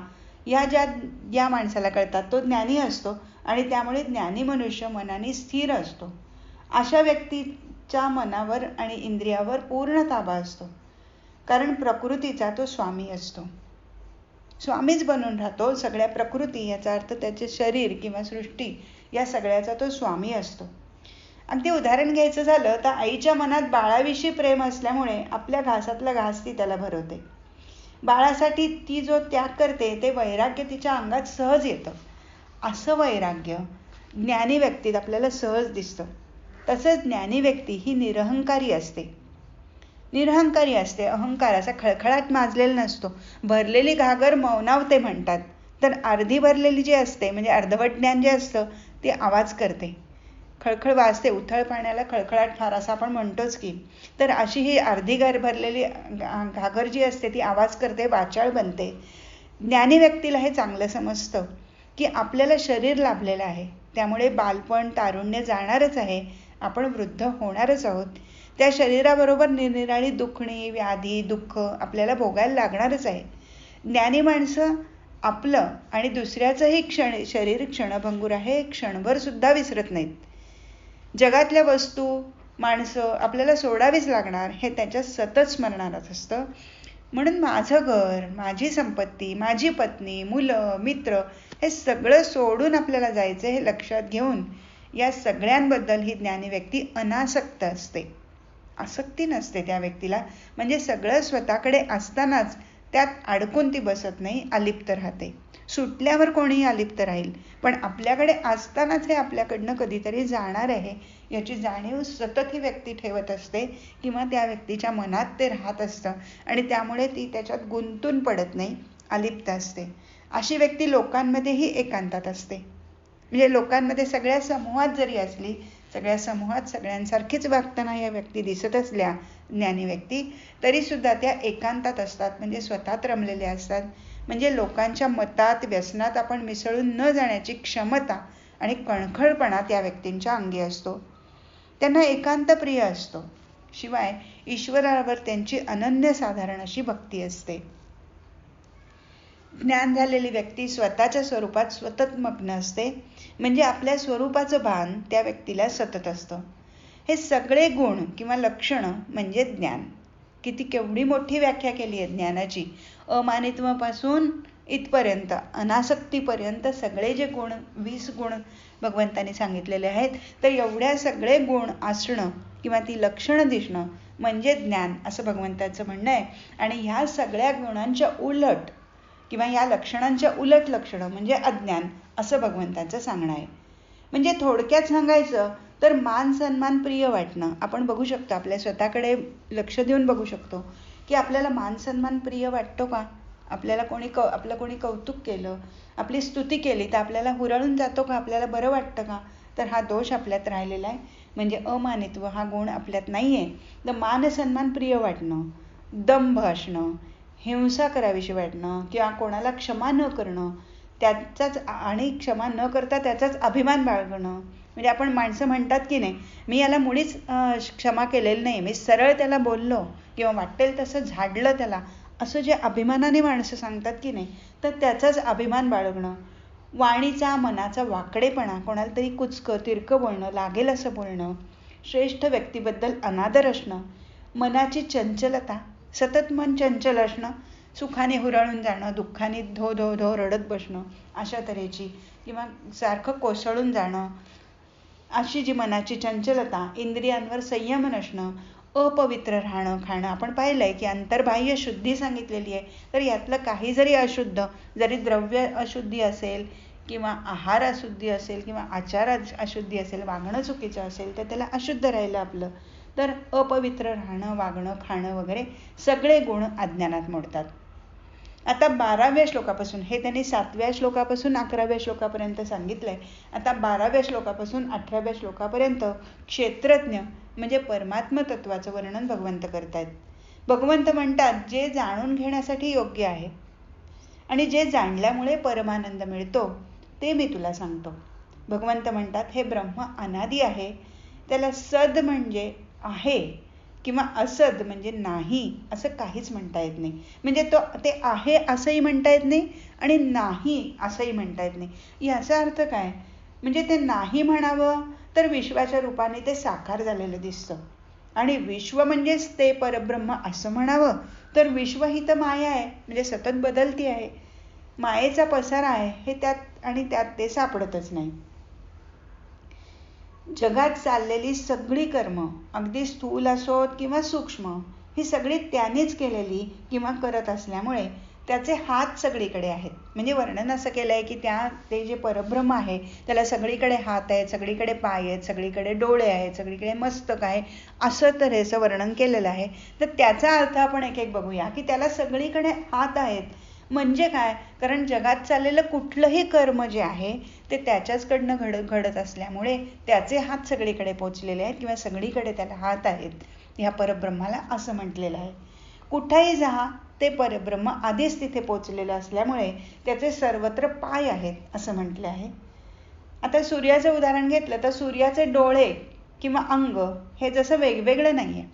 या माणसाला कळतात. तो ज्ञानी असतो आणि त्यामुळे ज्ञानी मनुष्य मनाने स्थिर असतो. अशा व्यक्तीच्या मनावर आणि इंद्रियावर पूर्ण ताबा असतो. कारण प्रकृतीचा तो स्वामी असतो. स्वामीच बनून राहतो सगळ्या प्रकृती, याचा अर्थ त्याचे शरीर किंवा सृष्टी या सगळ्याचा तो स्वामी असतो. अगदी उदाहरण घ्यायचं झालं तर आईच्या मनात बाळाविषयी प्रेम असल्यामुळे आपल्या घासातला घास ती त्याला भरवते. बाळासाठी ती जो त्याग करते ते वैराग्य तिच्या अंगात सहज येतं. असं वैराग्य ज्ञानी व्यक्तीत आपल्याला सहज दिसतं. तसंच ज्ञानी व्यक्ती ही निरहंकारी असते. निरहंकारी असते. अहंकार असा खळखळाट माजलेला नसतो. भरलेली घागर मौनावते म्हणतात. तर अर्धी भरलेली जी असते म्हणजे अर्धवट ज्ञान जे असतं ते आवाज करते, खळखळ वाजते. उथळ पाण्याला खळखळाट फार असं आपण म्हणतोच की. तर अशी ही अर्धी भरलेली घागर जी असते ती आवाज करते, वाचाळ बनते. ज्ञानी व्यक्तीला हे चांगलं समजतं की आपल्याला शरीर लाभलेलं आहे, त्यामुळे बालपण तारुण्य जाणारच आहे, आपण वृद्ध होणारच आहोत. त्या शरीराबरोबर निरनिराळी दुखणी, व्याधी, दुःख आपल्याला भोगायला लागणारच आहे. ज्ञानी माणसं आपलं आणि दुसऱ्याचंही शरीर क्षणभंगूर आहे, क्षणभर सुद्धा विसरत नाहीत. जगातल्या वस्तू, माणसं आपल्याला सोडावीच लागणार हे त्याच्या सतत स्मरणात असतं. म्हणून माझं घर, माझी संपत्ती, माझी पत्नी, मुलं, मित्र हे सगळं सोडून आपल्याला जायचं हे लक्षात घेऊन या सगळ्यांबद्दल ही ज्ञानी व्यक्ती अनासक्त असते. आसक्ती नसते त्या व्यक्तीला. म्हणजे सगळं स्वतःकडे असतानाच त्यात अडकून ती बसत नाही, अलिप्त राहते. सुटल्यावर कोणीही अलिप्त राहील, पण आपल्याकडे असतानाच हे आपल्याकडनं कधीतरी जाणार आहे याची जाणीव सतत ही व्यक्ती ठेवत असते किंवा त्या व्यक्तीच्या मनात ते राहत असतं आणि त्यामुळे ती त्याच्यात गुंतून पडत नाही, अलिप्त असते. अशी व्यक्ती लोकांमध्येही एकांतात असते. म्हणजे लोकांमध्ये सगळ्या समूहात जरी असली, सगळ्या समूहात सगळ्यांसारखीच वागताना या व्यक्ती दिसत असल्या ज्ञानी व्यक्ती, तरी सुद्धा त्या एकांतात असतात, म्हणजे स्वतःत रमलेल्या असतात. म्हणजे लोकांच्या मतात, व्यसनात आपण मिसळून न जाण्याची क्षमता आणि कणखरपणा त्या व्यक्तींच्या अंगी असतो. त्यांना एकांत प्रिय असतो. शिवाय ईश्वरावर त्यांची अनन्यसाधारण अशी भक्ती असते. ज्ञान झालेली व्यक्ती स्वतःच्या स्वरूपात सतत मग्न असते. म्हणजे आपल्या स्वरूपाचं भान त्या व्यक्तीला सतत असतं. हे सगळे गुण किंवा लक्षणं म्हणजे ज्ञान. केवढी मोठी व्याख्या केली आहे ज्ञानाची. अमानित्वापासून इथपर्यंत अनासक्तीपर्यंत सगळे जे गुण, 20 गुण भगवंतांनी सांगितलेले आहेत, तर एवढ्या सगळे गुण असणं किंवा ती लक्षणं दिसणं म्हणजे ज्ञान असं भगवंताचं म्हणणं आहे. आणि ह्या सगळ्या गुणांच्या उलट किंवा या लक्षणांच्या उलट लक्षणं म्हणजे अज्ञान असं भगवंताचं सांगणं आहे. म्हणजे थोडक्यात सांगायचं तर मान सन्मान प्रिय वाटणं. आपण बघू शकतो, आपल्या स्वतःकडे लक्ष देऊन बघू शकतो की आपल्याला मान सन्मान प्रिय वाटतो का? आपल्याला आपलं कोणी कौतुक केलं, आपली स्तुती केली तर आपल्याला हुरळून जातो का? आपल्याला बरं वाटतं का? तर हा दोष आपल्यात राहिलेला आहे. म्हणजे अमानित्व हा गुण आपल्यात नाही आहे. तर मान सन्मान प्रिय वाटणं, दंभ असणं, हिंसा करावीशी वाटणं किंवा कोणाला क्षमा न करणं, त्याचाच आणि क्षमा न करता त्याचाच अभिमान बाळगणं. म्हणजे आपण माणसं म्हणतात की नाही, मी याला मुळीच क्षमा केलेलं नाही, मी सरळ त्याला बोललो किंवा वाटेल तसं झाडलं त्याला, असं जे अभिमानाने माणसं सांगतात की नाही, तर त्याचाच अभिमान बाळगणं. वाणीचा मनाचा वाकडेपणा, कोणाला तरी कुचकं तिरकं बोलणं, लागेल असं बोलणं, श्रेष्ठ व्यक्तीबद्दल अनादर असणं, मनाची चंचलता, सतत मन चंचल असणं, सुखाने हुरळून जाणं, दुःखाने धो धो धो रडत बसणं, अशा तऱ्हेची किंवा सारखं कोसळून जाणं, अशी जी मनाची चंचलता, इंद्रियांवर संयम नसणं, अपवित्र राहणं खाणं. आपण पाहिलंय की अंतर्बाह्य शुद्धी सांगितलेली आहे, तर यातलं काही जरी अशुद्ध, जरी द्रव्य अशुद्धी असेल किंवा आहार अशुद्धी असेल किंवा आचार अशुद्धी असेल, वागणं चुकीचं असेल, तर त्याला अशुद्ध राहिलं आपलं. तर अपवित्र राहणं, वागणं, खाणं वगैरे सगळे गुण अज्ञानात मोडतात. आता 12व्या श्लोकापासून, हे त्यांनी 7व्या श्लोकापासून 11व्या श्लोकापर्यंत सांगितलंय. आता 12व्या श्लोकापासून 18व्या श्लोकापर्यंत क्षेत्रज्ञ म्हणजे परमात्म तत्वाचं वर्णन भगवंत करतायत. भगवंत म्हणतात, जे जाणून घेण्यासाठी योग्य आहे आणि जे जाणल्यामुळे परमानंद मिळतो ते मी तुला सांगतो. भगवंत म्हणतात, हे ब्रह्म अनादी आहे, त्याला सद म्हणजे आहे किंवा असद म्हणजे नाही असं काहीच म्हणता येत नाही. म्हणजे ते आहे असंही म्हणता येत नाही आणि नाही असंही म्हणता येत नाही. याचा अर्थ काय? म्हणजे ते नाही म्हणावं तर विश्वाच्या रूपाने ते साकार झालेलं दिसतं, आणि विश्व म्हणजेच ते परब्रह्म असं म्हणावं तर विश्व ही तर माया आहे, म्हणजे सतत बदलती आहे, मायेचा पसारा आहे, हे त्यात आणि त्यात ते सापडतच नाही. जगात चाललेली सगळी कर्म, अगदी स्थूल असोत किंवा सूक्ष्म, ही सगळी त्यानेच केलेली किंवा करत असल्यामुळे त्याचे हात सगळीकडे आहेत. म्हणजे वर्णन असं केलं आहे की ते जे परब्रह्म आहे त्याला सगळीकडे हात आहेत, सगळीकडे पाय आहेत, सगळीकडे डोळे आहेत, सगळीकडे मस्तक आहे, असं तऱ्हेचं वर्णन केलेलं आहे. तर त्याचा अर्थ आपण एक एक बघूया की त्याला सगळीकडे हात आहेत म्हणजे काय. कारण जगात चाललेलं कुठलंही कर्म जे आहे ते त्याच्याचकडनं घडत असल्यामुळे त्याचे हात सगळीकडे पोचलेले आहेत किंवा सगळीकडे त्याला हात आहेत ह्या परब्रह्माला असं म्हटलेलं आहे. कुठेही जा ते परब्रह्म आधीच तिथे पोचलेलं असल्यामुळे त्याचे सर्वत्र पाय आहेत असं म्हटले आहे. आता सूर्याचं उदाहरण घेतलं तर सूर्याचे डोळे किंवा अंग हे जसं वेगवेगळं नाही आहे.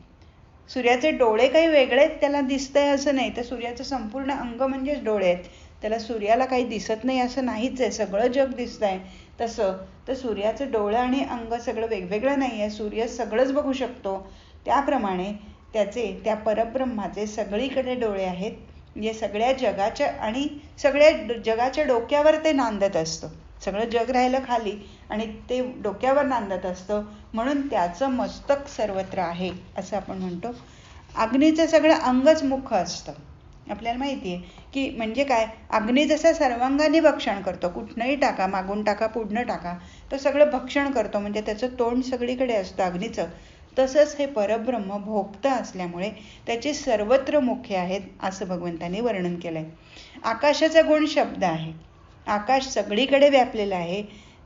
सूर्याचे डोळे काही वेगळेच त्याला दिसतंय असं नाही, तर सूर्याचं संपूर्ण अंग म्हणजेच डोळे आहेत. त्याला सूर्याला काही दिसत नाही असं नाहीच आहे, सगळं जग दिसतंय. तसं तर सूर्याचं डोळं आणि अंग सगळं वेगवेगळं नाही आहे, सूर्य सगळंच बघू शकतो. त्याप्रमाणे त्या परब्रह्माचे सगळीकडे डोळे आहेत, म्हणजे सगळ्या जगाच्या आणि सगळ्या जगाच्या डोक्यावर ते नांदत असतं. सगळं जग राहिलं खाली आणि ते डोक्यावर नांदत असतं, म्हणून त्याचं मस्तक सर्वत्र आहे असं आपण म्हणतो. अग्नीचं सगळं अंगच मुख असतं. आपल्याला माहिती आहे की म्हणजे काय, अग्नी जसं सर्वांगाने भक्षण करतो, कुठनंही टाका, मागून टाका, पुढनं टाका, तो सगळं भक्षण करतो, म्हणजे त्याचं तोंड सगळीकडे असतं अग्नीचं. तसंच हे परब्रह्म भोगतं असल्यामुळे त्याचे सर्वत्र मुखे आहेत असं भगवंतांनी वर्णन केलंय. आकाशाचा गुण शब्द आहे, आकाश सगळीकडे व्यापलेलं आहे.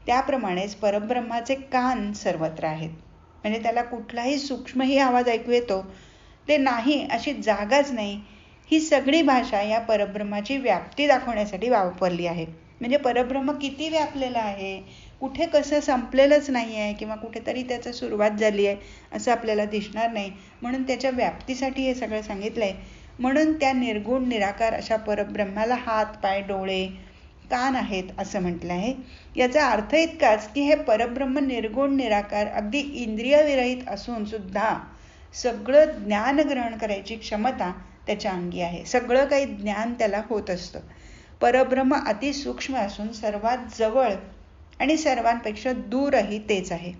त्याप्रमाणेच परब्रह्माचे कान सर्वत्र आहेत, म्हणजे त्याला कुठलाही सूक्ष्मही आवाज ऐकू येतो ते नाही अशी जागाच नाही. ही सगळी भाषा या परब्रह्माची व्याप्ती दाखवण्यासाठी वापरली आहे. म्हणजे परब्रह्म किती व्यापलेलं आहे, कुठे कसं संपलेलंच नाही आहे किंवा कुठेतरी त्याचं सुरुवात झाली आहे असं आपल्याला दिसणार नाही, म्हणून त्याच्या व्याप्तीसाठी हे सगळं सांगितलंय. म्हणून त्या निर्गुण निराकार अशा परब्रह्माला हात, पाय, डोळे, कान आहेत असं म्हटलं आहे. याचा अर्थ इतकाच की हे परब्रह्म निर्गुण निराकार अगदी इंद्रियविरहित असून सुद्धा सगळं ज्ञान ग्रहण करायची क्षमता त्याच्या अंगी आहे. सगळं काही ज्ञान त्याला होत असतं. परब्रह्म अतिसूक्ष्म असून सर्वात जवळ आणि सर्वांपेक्षा दूरही तेच आहे.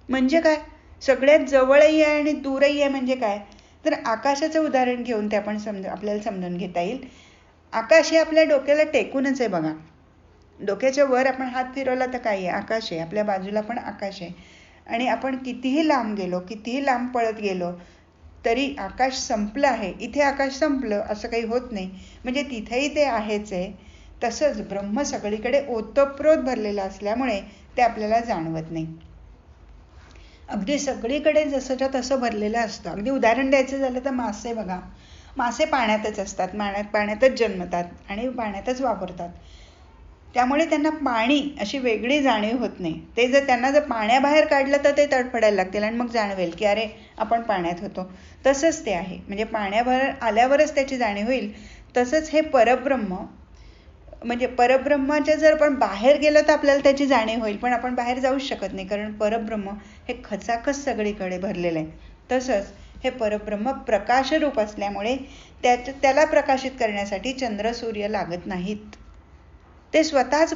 म्हणजे काय, सगळ्यात जवळही आहे आणि दूरही आहे म्हणजे काय, तर आकाशाचं उदाहरण घेऊन ते आपल्याला समजून घेता येईल. आकाश हे आपल्या डोक्याला टेकूनच आहे बघा. डोक्याच्या वर आपण हात फिरवला तर काय आहे, आकाश आहे. आपल्या बाजूला पण आकाश आहे आणि आपण कितीही लांब गेलो, कितीही लांब पळत गेलो तरी आकाश संपलं आहे, इथे आकाश संपलं असं काही होत नाही, म्हणजे तिथेही ते आहेच आहे. तसंच ब्रह्म सगळीकडे ओतप्रोत भरलेलं असल्यामुळे ते आपल्याला जाणवत नाही. अगदी सगळीकडे जसंच्या तसं भरलेलं असतं. अगदी उदाहरण द्यायचं झालं तर मासे बघा, मासे पाण्यातच असतात, पाण्यातच जन्मतात आणि पाण्यातच वापरतात. त्यामुळे त्यांना पाणी अशी वेगळी जाणीव होत नाही. ते त्यांना जर पाण्याबाहेर काढलं तर ते तडफडायला लागतील आणि मग जाणवेल की अरे आपण पाण्यात होतो. तसंच ते आहे, म्हणजे पाण्याबाहेर आल्यावरच त्याची जाणीव होईल. तसंच हे परब्रह्म, म्हणजे परब्रह्माच्या जर आपण बाहेर गेलो तर आपल्याला त्याची जाणीव होईल, पण आपण बाहेर जाऊच शकत नाही कारण परब्रह्म हे खचाखच सगळीकडे भरलेलं आहे. तसंच हे परब्रह्म प्रकाशरूप असल्यामुळे त्याला प्रकाशित करण्यासाठी चंद्र सूर्य लागत नाहीत. ते स्वतःच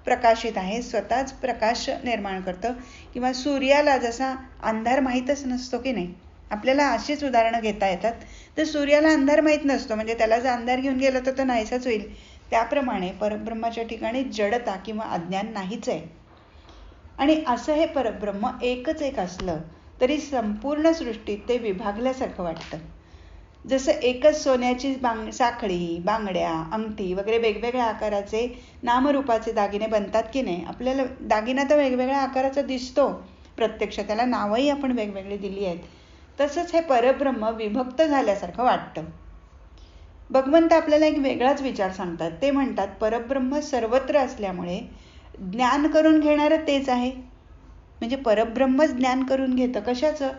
प्रकाशित आहे, स्वतःच प्रकाश निर्माण करतं. किंवा सूर्याला जसा अंधार माहीतच नसतो की नाही, आपल्याला अशीच उदाहरणं घेता येतात. तर सूर्याला अंधार माहीत नसतो, म्हणजे त्याला जर अंधार घेऊन गेला तर तो नाहीसाच होईल. त्याप्रमाणे परब्रह्माच्या ठिकाणी जडता किंवा अज्ञान नाहीच आहे. आणि असं हे परब्रह्म एकच एक असलं तरी संपूर्ण सृष्टीत ते विभागल्यासारखं वाटतं. जसं एकच सोन्याची साखळी, बांगड्या, अंगठी वगैरे वेगवेगळ्या आकाराचे नामरूपाचे दागिने बनतात की नाही, आपल्याला दागिना तर वेगवेगळ्या आकाराचा दिसतो प्रत्यक्ष, त्याला नावही आपण वेगवेगळी दिली आहेत. तसंच हे परब्रह्म विभक्त झाल्यासारखं वाटतं. भगवंत आपल्याला एक वेगळाच विचार सांगतात. ते म्हणतात परब्रह्म सर्वत्र असल्यामुळे ज्ञान करून घेणारं तेच आहे. म्हणजे परब्रह्मच ज्ञान करून घेतं. कशाचं?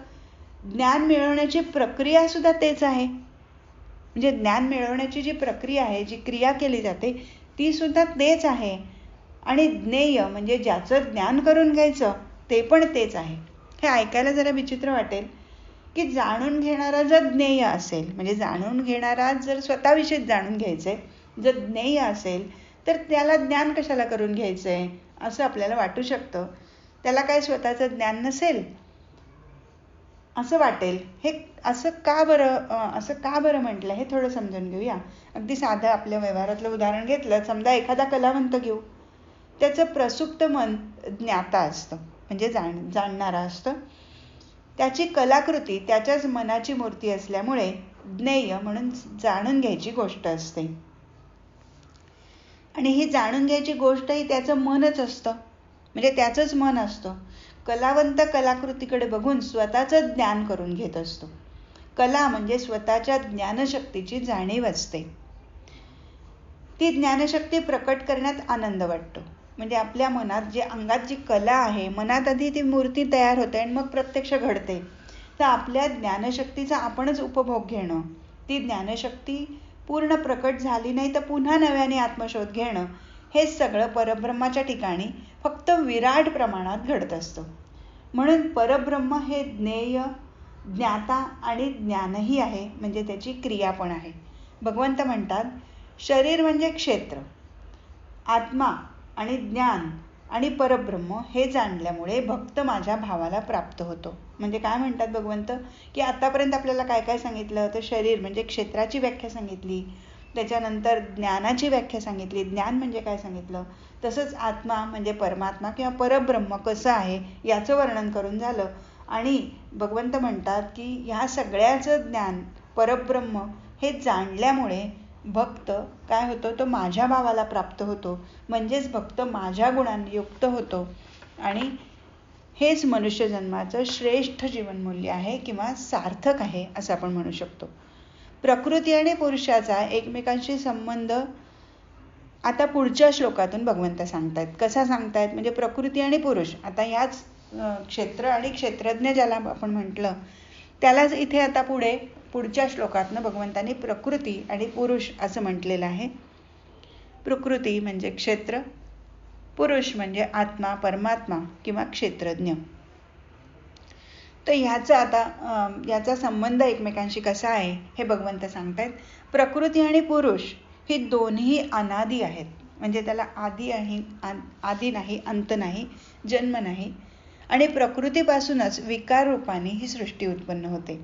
ज्ञान मिळवण्याची प्रक्रिया सुद्धा तेच आहे. म्हणजे ज्ञान मिळवण्याची जी प्रक्रिया आहे, जी क्रिया केली जाते ती सुद्धा तेच आहे. आणि ज्ञेय म्हणजे ज्याचं ज्ञान करून घ्यायचं ते पण तेच आहे. हे ऐकायला जरा विचित्र वाटेल की जाणून घेणारा जर ज्ञेय असेल, म्हणजे जाणून घेणारा जर स्वतःविषयीच जाणून घ्यायचंय, जर ज्ञेय असेल तर त्याला ज्ञान कशाला करून घ्यायचंय असं आपल्याला वाटू शकतं. त्याला काय स्वतःचं ज्ञान नसेल? असं वाटेल. हे असं का बरं म्हटलं हे थोडं समजून घेऊया. अगदी साधं आपल्या व्यवहारातलं उदाहरण घेतलं, समजा एखादा कलावंत घेऊ. त्याचं प्रसुप्त मन ज्ञाता असतं, म्हणजे जाणणारा असतं. त्याची कलाकृती त्याच्याच मनाची मूर्ती असल्यामुळे ज्ञेय म्हणून जाणून घ्यायची गोष्ट असते. आणि ही जाणून घ्यायची गोष्ट ही त्याचं मनच असतं, म्हणजे त्याचंच मन असतं. कलावंत कलाकृतीकडे बघून स्वतःचं ज्ञान करून घेत असतो. कला म्हणजे स्वतःच्या ज्ञानशक्तीची जाणीव असते. ती ज्ञानशक्ती प्रकट करण्यात आनंद वाटतो. म्हणजे आपल्या मनात जे अंगात जी कला आहे, मनात आधी ती मूर्ती तयार होते आणि मग प्रत्यक्ष घडते. तर आपल्या ज्ञानशक्तीचा आपणच उपभोग घेणं, ती ज्ञानशक्ती पूर्ण प्रकट झाली नाही तर पुन्हा नव्याने आत्मशोध घेणं, हे सगळं परब्रह्माच्या ठिकाणी फक्त विराट प्रमाणात घडत असतं. म्हणून परब्रह्म हे ज्ञेय, ज्ञाता आणि ज्ञानही आहे, म्हणजे त्याची क्रिया पण आहे. भगवंत म्हणतात, शरीर म्हणजे क्षेत्र, आत्मा आणि ज्ञान आणि परब्रह्म हे जाणल्यामुळे भक्त माझ्या भावाला प्राप्त होतो. म्हणजे काय म्हणतात भगवंत, की आतापर्यंत आपल्याला काय काय सांगितलं, तर शरीर म्हणजे क्षेत्राची व्याख्या सांगितली, त्याच्यानंतर ज्ञानाची व्याख्या सांगितली, ज्ञान म्हणजे काय सांगितलं, तसंच आत्मा म्हणजे परमात्मा किंवा परब्रह्म कसं आहे याचं वर्णन करून झालं. आणि भगवंत म्हणतात की ह्या सगळ्याचं ज्ञान परब्रह्म हे जाणल्यामुळे भक्त काय होतो, तो माझ्या भावाला प्राप्त होतो, म्हणजेच भक्त माझ्या गुणांनी युक्त होतो. आणि हेच मनुष्य जन्माचं श्रेष्ठ जीवनमूल्य आहे किंवा सार्थक आहे असं आपण म्हणू शकतो. प्रकृती आणि पुरुषाचा एकमेकांशी संबंध आता पुढच्या श्लोकातून भगवंत सांगतायत. कसा सांगतायत, म्हणजे प्रकृती आणि पुरुष, आता ह्याच क्षेत्र आणि क्षेत्रज्ञ ज्याला आपण म्हटलं त्यालाच इथे आता पुढच्या श्लोकातनं भगवंतांनी प्रकृती आणि पुरुष असं म्हटलेलं आहे. प्रकृती म्हणजे क्षेत्र, पुरुष म्हणजे आत्मा, परमात्मा किंवा क्षेत्रज्ञ. तर याचा संबंध एकमेकांशी कसा आहे हे भगवंत सांगतायत. प्रकृती आणि पुरुष ही दोन्ही अनादी आहेत, म्हणजे त्याला आदी नाही, अंत नाही, जन्म नाही. आणि प्रकृतीपासूनच विकार रूपाने ही सृष्टी उत्पन्न होते.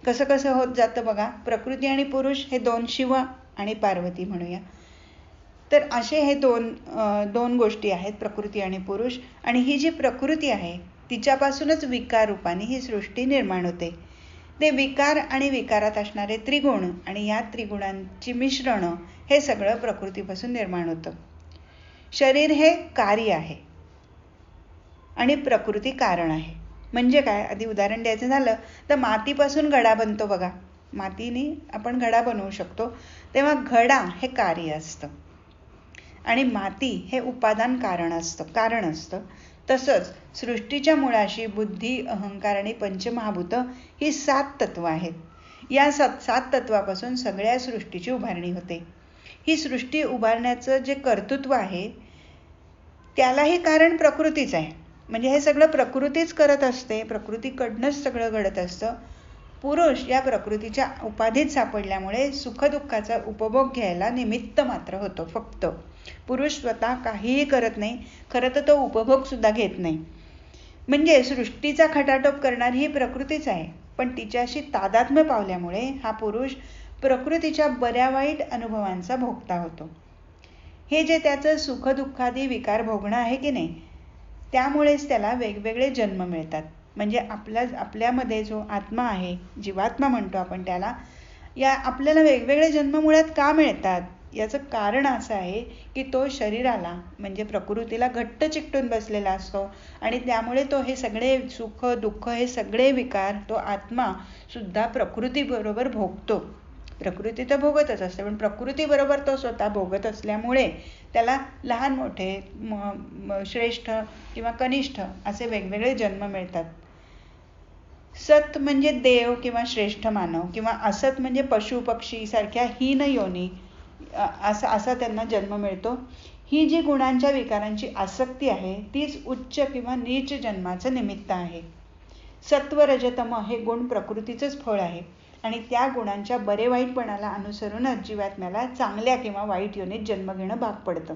कसं कसं होत जातं बघा. प्रकृती आणि पुरुष हे दोन, शिव आणि पार्वती म्हणूया. तर असे हे दोन गोष्टी आहेत, प्रकृती आणि पुरुष. आणि ही जी प्रकृती आहे तिच्यापासूनच विकार रूपाने ही सृष्टी निर्माण होते. ते विकार आणि विकारात असणारे त्रिगुण आणि या त्रिगुणांची मिश्रण हे सगळं प्रकृतीपासून निर्माण होतं. शरीर हे कार्य आहे आणि प्रकृती कारण आहे. म्हणजे काय, आधी उदाहरण द्यायचं झालं तर मातीपासून घडा बनतो बघा. मातीने आपण घडा बनवू शकतो, तेव्हा घडा हे कार्य असतं आणि माती हे उपादान कारण असतं. तसंच सृष्टीच्या मुळाशी बुद्धी, अहंकार आणि पंचमहाभूत ही 7 तत्व आहेत. या 7 तत्वापासून सगळ्या सृष्टीची उभारणी होते. ही सृष्टी उभारण्याचं जे कर्तृत्व आहे त्यालाही कारण प्रकृतीच आहे. म्हणजे हे सगळं प्रकृतीच करत असते, प्रकृतीकडनंच सगळं घडत असतं. पुरुष या प्रकृतीच्या उपाधीत सापडल्यामुळे सुखदुःखाचा उपभोग घ्यायला निमित्त मात्र होतो फक्त. पुरुष स्वतः काहीही करत नाही, खरं तर तो उपभोग सुद्धा घेत नाही. म्हणजे सृष्टीचा खटाटोप करणारी ही प्रकृतीच आहे, पण तिच्याशी तादात्म्य पावल्यामुळे हा पुरुष प्रकृतीच्या बऱ्या वाईट अनुभवांचा भोगता होतो. हे जे त्याचं सुखदुःखादी विकार भोगणं आहे की नाही, त्यामुळेच त्याला वेगवेगळे जन्म मिळतात. म्हणजे आपल्यामध्ये जो आत्मा आहे, जीवात्मा म्हणतो आपण त्याला, आपल्याला वेगवेगळे जन्म मुळात का मिळतात याचं कारण असं आहे की तो शरीराला म्हणजे प्रकृतीला घट्ट चिकटून बसलेला असतो आणि त्यामुळे तो हे सगळे सुख दुःख हे सगळे विकार तो आत्मा सुद्धा प्रकृतीबरोबर भोगतो. प्रकृती तर भोगतच असते, पण प्रकृतीबरोबर तो स्वतः भोगत असल्यामुळे त्याला लहान मोठे, श्रेष्ठ किंवा कनिष्ठ असे वेगवेगळे जन्म मिळतात. सत म्हणजे देव किंवा श्रेष्ठ मानव, किंवा असत म्हणजे पशु पक्षी सारख्या हीन योनी, असा त्यांना जन्म मिळतो. ही जी गुणांच्या विकारांची आसक्ती आहे तीच उच्च किंवा नीच जन्माचं निमित्त आहे. सत्व रजतम हे गुण प्रकृतीचंच फळ आहे आणि त्या गुणांच्या बरे वाईटपणाला अनुसरूनच जीवात्म्याला चांगल्या किंवा वाईट योनीत जन्म घेणं भाग पडतं.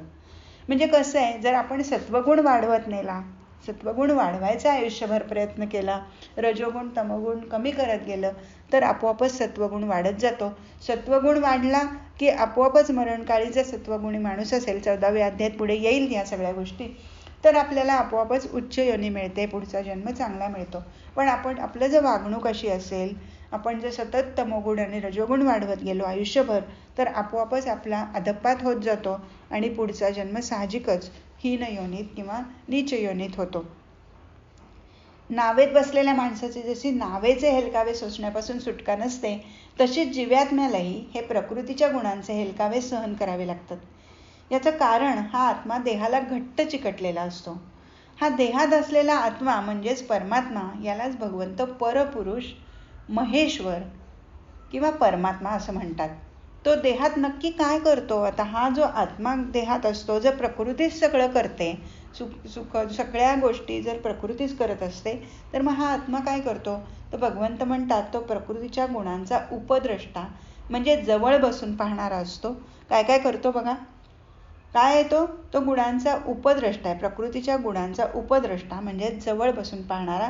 म्हणजे कसं आहे, जर आपण सत्वगुण वाढवत नेला, सत्वगुण वाढवायचा आयुष्यभर प्रयत्न केला, रजोगुण तमोगुण कमी करत गेलं तर आपोआपच सत्वगुण वाढत जातो. सत्वगुण वाढला की आपोआपच मरणकाळी जर सत्वगुणी माणूस असेल, 14व्या अध्यायात पुढे येईल या सगळ्या गोष्टी, तर आपल्याला आपोआपच उच्च योनी मिळते, पुढचा जन्म चांगला मिळतो. पण आपलं जर वागणूक अशी असेल, आपण जर सतत तमोगुण आणि रजोगुण वाढवत गेलो आयुष्यभर, तर आपोआपच आपला अधःपात होत जातो आणि पुढचा जन्म साहजिकच हीन योनीत किंवा नीच योनीत होतो. नावेत बसलेल्या माणसाची जशी नावेचे हेलकावे सोसण्यापासून सुटका नसते, तशीच जीवात्म्यालाही हे प्रकृतीच्या गुणांचे हेलकावे सहन करावे लागतात. याचं कारण हा आत्मा देहाला घट्ट चिकटलेला असतो. हा देहात असलेला आत्मा म्हणजेच परमात्मा, यालाच भगवंत परपुरुष, महेश्वर किंवा परमात्मा असं म्हणतात. तो देहात नक्की काय करतो? आता हा जो आत्मा देहात असतो, जर प्रकृतीच सगळं करते, सुख सगळ्या गोष्टी जर प्रकृतीच करत असते, तर मग हा आत्मा काय करतो? तर भगवंत म्हणतात तो प्रकृतीच्या गुणांचा उपद्रष्टा म्हणजे जवळ बसून पाहणारा असतो. काय काय करतो बघा, काय आहे तो गुणांचा उपद्रष्टा आहे. प्रकृतीच्या गुणांचा उपद्रष्टा म्हणजे जवळ बसून पाहणारा.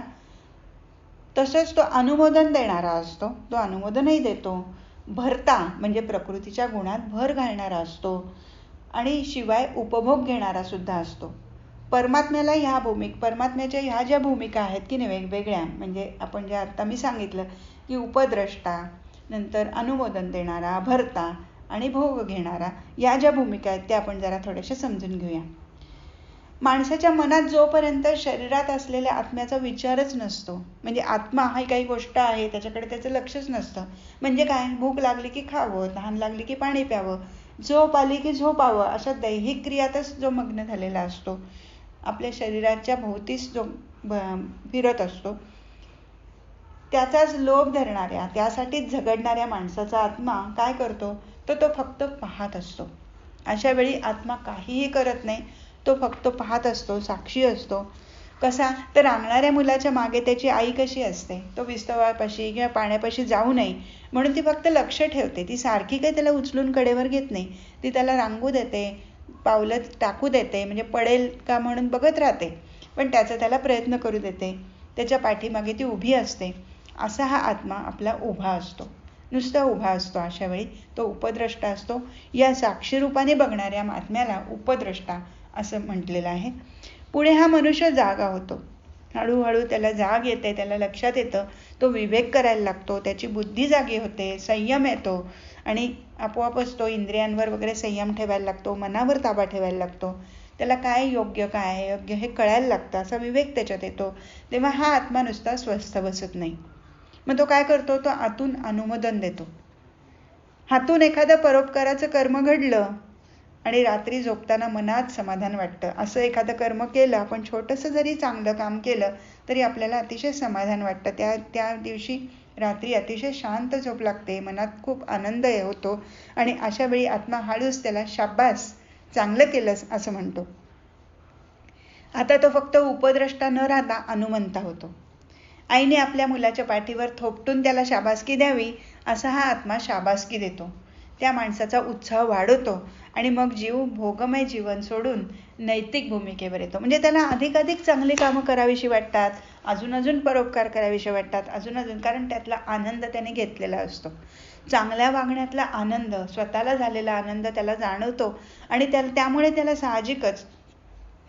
तसंच तो अनुमोदन देणारा असतो, तो अनुमोदनही देतो. भरता म्हणजे प्रकृतीच्या गुणात भर घालणारा असतो आणि शिवाय उपभोग घेणारा सुद्धा असतो. परमात्म्याला परमात्म्याच्या ह्या ज्या भूमिका आहेत की नाही वेगवेगळ्या, म्हणजे आपण जे आता मी सांगितलं की उपद्रष्टा, नंतर अनुमोदन देणारा, भरता आणि भोग घेणारा, या ज्या भूमिका आहेत त्या आपण जरा थोड्याशा समजून घेऊया. माणसाच्या मनात जोपर्यंत शरीरात असलेल्या आत्म्याचा विचारच नसतो, म्हणजे आत्मा ही काही गोष्ट आहे त्याच्याकडे त्याचं लक्षच नसतं. म्हणजे काय, भूक लागली की खावं, तहान लागली की पाणी प्यावं, झोप आली की झोपावं, अशा दैहिक क्रियातच जो मग्न झालेला असतो, आपल्या शरीराच्या भोवतीच जो फिरत असतो, त्याचाच लोभ धरणाऱ्या, त्यासाठीच झगडणाऱ्या माणसाचा आत्मा काय करतो? तो फक्त पाहत असतो. अशा वेळी आत्मा काहीही करत नाही, तो फक्त पाहत असतो, साक्षी असतो. कसा? तर रांगणाऱ्या मुलाच्या मागे त्याची आई कशी असते, तो विस्तवापाशी किंवा पाण्यापाशी जाऊ नये म्हणून ती फक्त लक्ष ठेवते. ती सारखी काही त्याला उचलून कडेवर घेत नाही, ती त्याला रांगू देते, पावलं टाकू देते, म्हणजे पडेल का म्हणून बघत राहते, पण त्याला प्रयत्न करू देते, त्याच्या पाठीमागे ती उभी असते. असा हा आत्मा आपला उभा असतो, नुसता उभा असतो. अशा वेळी तो उपद्रष्टा असतो. या साक्षी रूपाने बघणाऱ्या आत्म्याला उपद्रष्टा असं म्हटलेलं आहे. पुढे हा मनुष्य जागा होतो. हळूहळू त्याला जाग येते, त्याला लक्षात येतं, तो विवेक करायला लागतो, त्याची बुद्धी जागी होते, संयम येतो आणि आपोआपच तो इंद्रियांवर वगैरे संयम ठेवायला लागतो, मनावर ताबा ठेवायला लागतो. त्याला काय योग्य काय अयोग्य हे कळायला लागतं, असा विवेक त्याच्यात येतो. तेव्हा हा आत्मा नुसता स्वस्थ बसत नाही. मग तो काय करतो? तो आतून अनुमोदन देतो. हातून एखादं परोपकाराचं कर्म घडलं आणि रात्री झोपताना मनात समाधान वाटतं. असं एखादं कर्म केलं, आपण छोटंसं जरी चांगलं काम केलं तरी आपल्याला अतिशय समाधान वाटतं. त्या दिवशी रात्री अतिशय शांत झोप लागते, मनात खूप आनंद होतो आणि अशा वेळी आत्मा हळूच त्याला शाब्बास, चांगलं केलंस असं म्हणतो. आता तो फक्त उपद्रष्टा न राहता अनुमंता होतो. आईने आपल्या मुलाच्या पाठीवर थोपटून त्याला शाबासकी द्यावी असा हा आत्मा शाबासकी देतो. त्या माणसाचा उत्साह वाढवतो आणि मग जीव भोगमय जीवन सोडून नैतिक भूमिकेवर येतो. म्हणजे त्याला अधिकाधिक चांगली कामं करावीशी वाटतात, अजून परोपकार करावीशी वाटतात, अजून, कारण त्यातला आनंद त्याने घेतलेला असतो. चांगल्या वागण्यातला आनंद, स्वतःला झालेला आनंद त्याला जाणवतो आणि त्यामुळे त्याला साहजिकच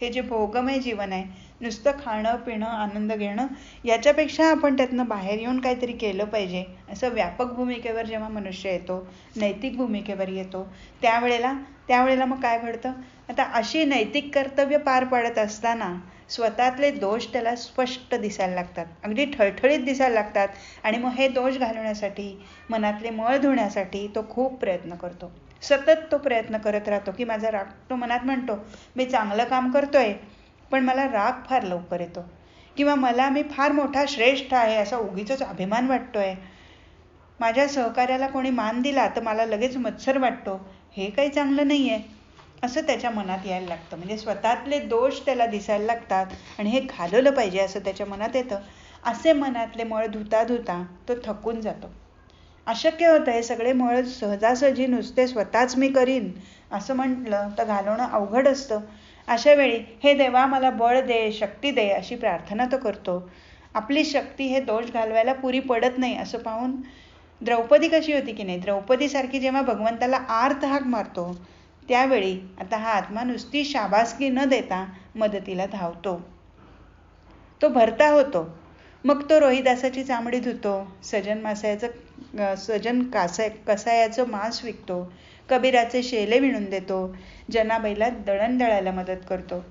हे जे भोगमय जीवन आहे, नुसतं खाणं पिणं आनंद घेणं, याच्यापेक्षा आपण त्यातनं बाहेर येऊन काहीतरी केलं पाहिजे असं व्यापक भूमिकेवर जेव्हा मनुष्य येतो, नैतिक भूमिकेवर येतो, त्यावेळेला मग काय घडतं? आता अशी नैतिक कर्तव्य पार पाडत असताना स्वतःतले दोष त्याला स्पष्ट दिसायला लागतात, अगदी ठळठळीत दिसायला लागतात आणि मग हे दोष घालवण्यासाठी, मनातले मळ धुण्यासाठी तो खूप प्रयत्न करतो. सतत तो प्रयत्न करत राहतो की माझा राग, तो मनात म्हणतो मी चांगलं काम करतोय पण मला राग फार लवकर येतो, किंवा मी फार मोठा श्रेष्ठ आहे असा उगीचच अभिमान वाटतोय, माझ्या सहकार्याला कोणी मान दिला तर मला लगेच मत्सर वाटतो, हे काही चांगलं नाहीये असं त्याच्या मनात यायला लागतं. म्हणजे स्वतःतले दोष त्याला दिसायला लागतात आणि हे घालवलं पाहिजे असं त्याच्या मनात येतं. असे मनातले मळ धुता तो थकून जातो. अशक्य होतं हे सगळे मळ सहजासहजी नुसते स्वतःच मी करीन असं म्हटलं तर घालवणं अवघड असतं अशा वेळी हे देवा मला बळ दे, शक्ती दे अशी प्रार्थना तो करतो. आपली शक्ती हे दोष घालवायला पुरी पडत नाही असं पाहून द्रौपदी कशी होती की नाही, द्रौपदीसारखी जेव्हा भगवंताला आर्त हाक मारतो त्यावेळी आता हा आत्मा नुसती शाबासकी न देता मदतीला धावतो. तो भरता होतो. मग तो रोहिदासाची चामडी धुतो, सजन कसायाचं मांस विकतो, कबीराचे शेले विणून देतो, जनाबाईला दळण दळायला मदत करतो.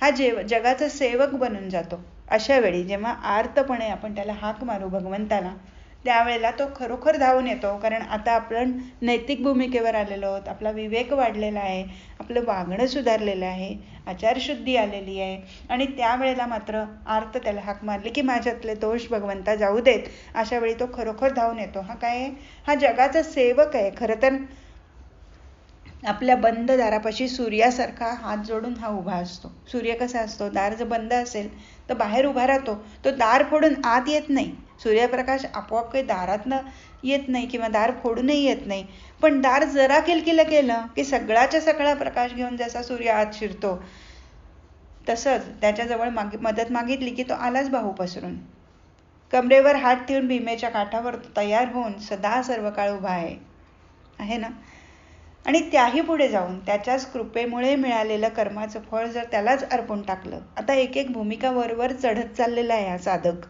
हा जगाचा सेवक बनून जातो. अशा वेळी जेव्हा आर्तपणे आपण त्याला हाक मारू भगवंताला त्यावेळेला तो खरोखर धावून येतो. कारण आता आपण नैतिक भूमिकेवर आलेलो आहोत, आपला विवेक वाढलेला आहे, आपलं वागणं सुधारलेलं आहे, आचारशुद्धी आलेली आहे. आणि त्यावेळेला मात्र आर्त त्याला हाक मारली की माझ्यातले दोष भगवंता जाऊ देत, अशा वेळी तो खरोखर धावून येतो. हा काय आहे? हा जगाचा सेवक आहे. खरं तर आपल्या बंद दारापाशी सूर्यासारखा हात जोडून हा उभा असतो. सूर्य कसा असतो? दार जर बंद असेल तर बाहेर उभा राहतो, तो दार फोडून आत येत नाही. सूर्यप्रकाश आपोआप काही दारातनं येत नाही किंवा दार फोडूनही येत नाही. पण दार जरा किलकिलं केलं की सगळाच्या सगळा प्रकाश घेऊन जसा सूर्य आत शिरतो तसंच त्याच्याजवळ मदत मागितली की तो आलाच बाहू पसरून. कमरेवर हात ठेवून भीमेच्या काठावर तयार होऊन सदा सर्व काळ उभा आहे ना. आणि त्याही पुढे जाऊन त्याच्याच कृपेमुळे मिळालेलं कर्माचं फळ जर त्यालाच अर्पून टाकलं. आता एक एक भूमिका वरवर चढत चाललेला आहे हा साधक.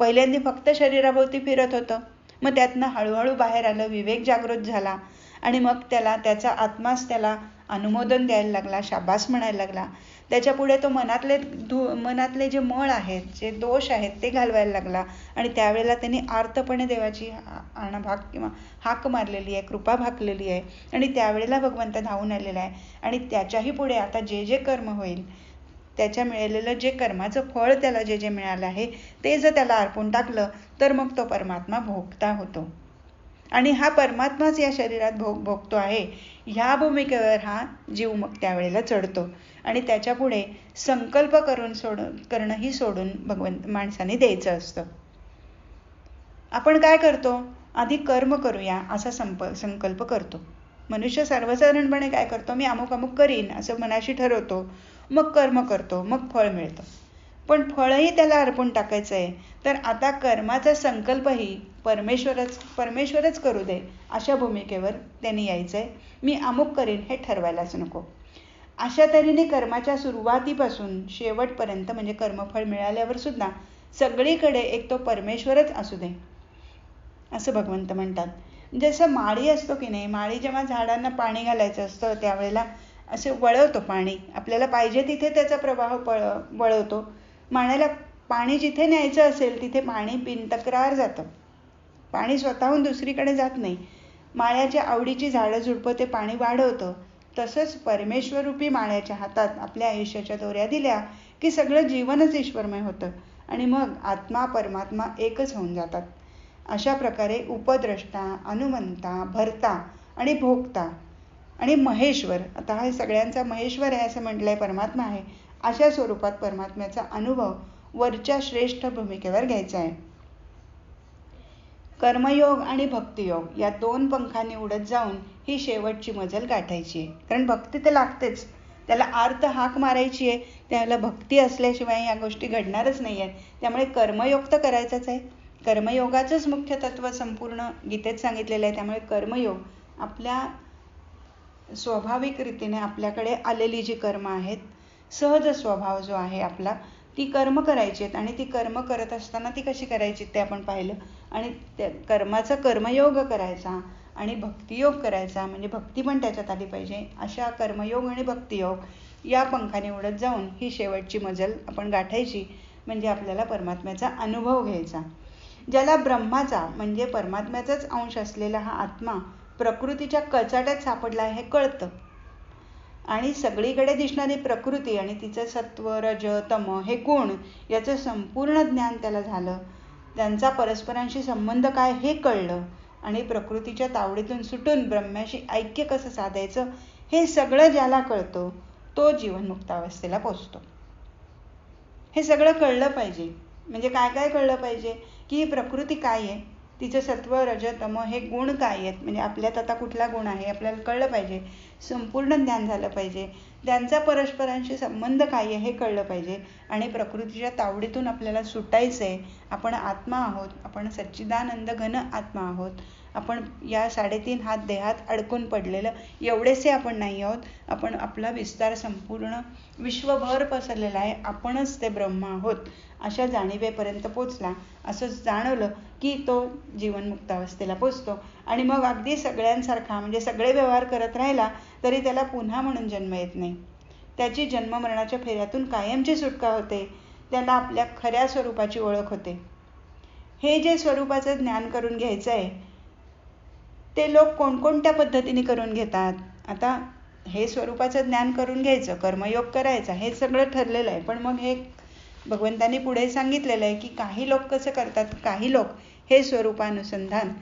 पहिल्यांदा फक्त शरीराभोवती फिरत होतं, मग त्यातनं हळूहळू बाहेर आलं, विवेक जागृत झाला आणि मग त्याचा आत्माच त्याला अनुमोदन द्यायला लागला, शाबास म्हणायला लागला. त्याच्या पुढे तो मनातले जे मळ आहेत, जे दोष आहेत ते घालवायला लागला. आणि त्यावेळेला त्यांनी आर्तपणे देवाची किंवा हाक मारलेली आहे, कृपा भाकलेली आहे. आणि त्यावेळेला भगवंत धावून आलेला आहे. आणि त्याच्याही पुढे आता जे जे कर्म होईल, त्याच्या मिळालेलं जे कर्माचं फळ त्याला जे जे मिळालं आहे ते जर त्याला अर्पून टाकलं तर मग तो परमात्मा भोगता होतो. आणि हा परमात्माच या शरीरात भोगतो आहे ह्या भूमिकेवर हा जीव मग त्यावेळेला चढतो. आणि त्याच्या पुढे संकल्प करणंही सोडून माणसाने द्यायचं असतं. आपण काय करतो? आधी कर्म करूया असा संकल्प करतो. मनुष्य सर्वसाधारणपणे काय करतो? मी अमुक अमुक करीन असं मनाशी ठरवतो, मग कर्म करतो, मग फळ मिळतं. पण फळही त्याला अर्पून टाकायचं आहे तर आता कर्माचा संकल्पही परमेश्वरच करू दे अशा भूमिकेवर त्यांनी यायचं आहे. मी अमुक करीन हे ठरवायलाच नको. अशा तऱ्हेने कर्माच्या सुरुवातीपासून शेवटपर्यंत म्हणजे कर्मफळ मिळाल्यावर सुद्धा सगळीकडे एक तो परमेश्वरच असू दे असं भगवंत म्हणतात. जसं माळी असतो की नाही, माळी जेव्हा झाडांना पाणी घालायचं असतं त्यावेळेला असे वळवतो पाणी, आपल्याला पाहिजे तिथे त्याचा प्रवाह वळवतो. माळ्याला पाणी जिथे न्यायचं असेल तिथे पाणी बिनतक्रार जातं, पाणी स्वतःहून दुसरीकडे जात नाही. माळ्याच्या आवडीची झाडं झुडपं ते पाणी वाढवतं. तसंच परमेश्वरूपी माळ्याच्या हातात आपल्या आयुष्याच्या दोऱ्या दिल्या की सगळं जीवनच ईश्वरमय होतं आणि मग आत्मा परमात्मा एकच होऊन जातात. अशा प्रकारे उपद्रष्टा, अनुमंता, भर्ता आणि भोगता आणि महेश्वर, आता हा सगळ्यांचा महेश्वर आहे असं म्हटलंय, परमात्मा आहे, अशा स्वरूपात परमात्म्याचा अनुभव वरच्या श्रेष्ठ भूमिकेवर घ्यायचा आहे. कर्मयोग आणि भक्तियोग या दोन पंखांनी उडत जाऊन ही शेवटची मजल गाठायची आहे. कारण भक्ती तर लागतेच, त्याला आर्त हाक मारायची आहे, त्याला भक्ती असल्याशिवाय या गोष्टी घडणारच नाही आहेत. त्यामुळे कर्मयोग तर करायचाच आहे. कर्मयोगाचंच मुख्य तत्व संपूर्ण गीतेत सांगितलेलं आहे. त्यामुळे कर्मयोग आपल्या स्वाभाविक रीतीने आपल्याकडे आलेली जी कर्म आहेत, सहज स्वभाव जो आहे आपला, ती कर्म करायची आहेत. आणि ती कर्म करत असताना ती कशी करायची ते आपण पाहिलं. आणि कर्माचा कर्मयोग करायचा आणि भक्तियोग करायचा, म्हणजे भक्ती पण त्याच्यात आली पाहिजे. अशा कर्मयोग आणि भक्तियोग या पंखाने उडत जाऊन ही शेवटची मजल आपण गाठायची, म्हणजे आपल्याला परमात्म्याचा अनुभव घ्यायचा. ज्याला ब्रह्माचा म्हणजे परमात्म्याचाच अंश असलेला हा आत्मा प्रकृतीच्या कचाट्यात सापडला आहे हे कळतं. आणि सगळीकडे दिसणारी प्रकृती आणि तिचं सत्व, रज, तम हे गुण याचं संपूर्ण ज्ञान त्याला झालं. त्यांचा परस्परांशी संबंध काय हे कळलं. आणि प्रकृतीच्या तावडीतून सुटून ब्रह्म्याशी ऐक्य कसं साधायचं हे सगळं ज्याला कळतो तो जीवनमुक्तावस्थेला पोचतो. हे सगळं कळलं पाहिजे. म्हणजे काय काय कळलं पाहिजे की ही प्रकृती काय आहे, तिचं सत्व, रज, तम हे गुण काय आहेत, म्हणजे आपल्यात आता कुठला गुण आहे आपल्याला कळलं पाहिजे. संपूर्ण ज्ञान झालं पाहिजे. त्यांचा परस्परांशी संबंध काय आहे हे कळलं पाहिजे. आणि प्रकृतीच्या तावडीतून आपल्याला सुटायचं आहे. आपण आत्मा आहोत, आपण सच्चिदानंद घन आत्मा आहोत. आपण या 3.5 हात देहात अडकून पडलेलं एवढेसे आपण नाही आहोत. आपण आपला विस्तार संपूर्ण विश्वभर पसरलेला आहे. आपणच ते ब्रह्म आहोत अशा जाणीवेपर्यंत पोचला. असं जाणवलं की तो जीवनमुक्त अवस्थेला पोचतो. आणि मग अगदी सगळ्यांसारखा म्हणजे सगळे व्यवहार करत राहिला तरी त्याला पुन्हा म्हणून जन्म येत नाही. त्याची जन्ममरणाच्या फेऱ्यातून कायमची सुटका होते. त्याला आपल्या खऱ्या स्वरूपाची ओळख होते. हे जे स्वरूपाचं ज्ञान करून घ्यायचं आहे ते लोक कोणकोणत्या पद्धतीने करून घेतात. आता हे स्वरूपाचं ज्ञान करून घ्यायचं, कर्मयोग करायचा, हे सगळं ठरलेलं आहे. पण मग हे भगवंतांनी पुढे सांगितलेलं आहे की काही लोक कसं करतात, काही लोक हे स्वरूपानुसंधान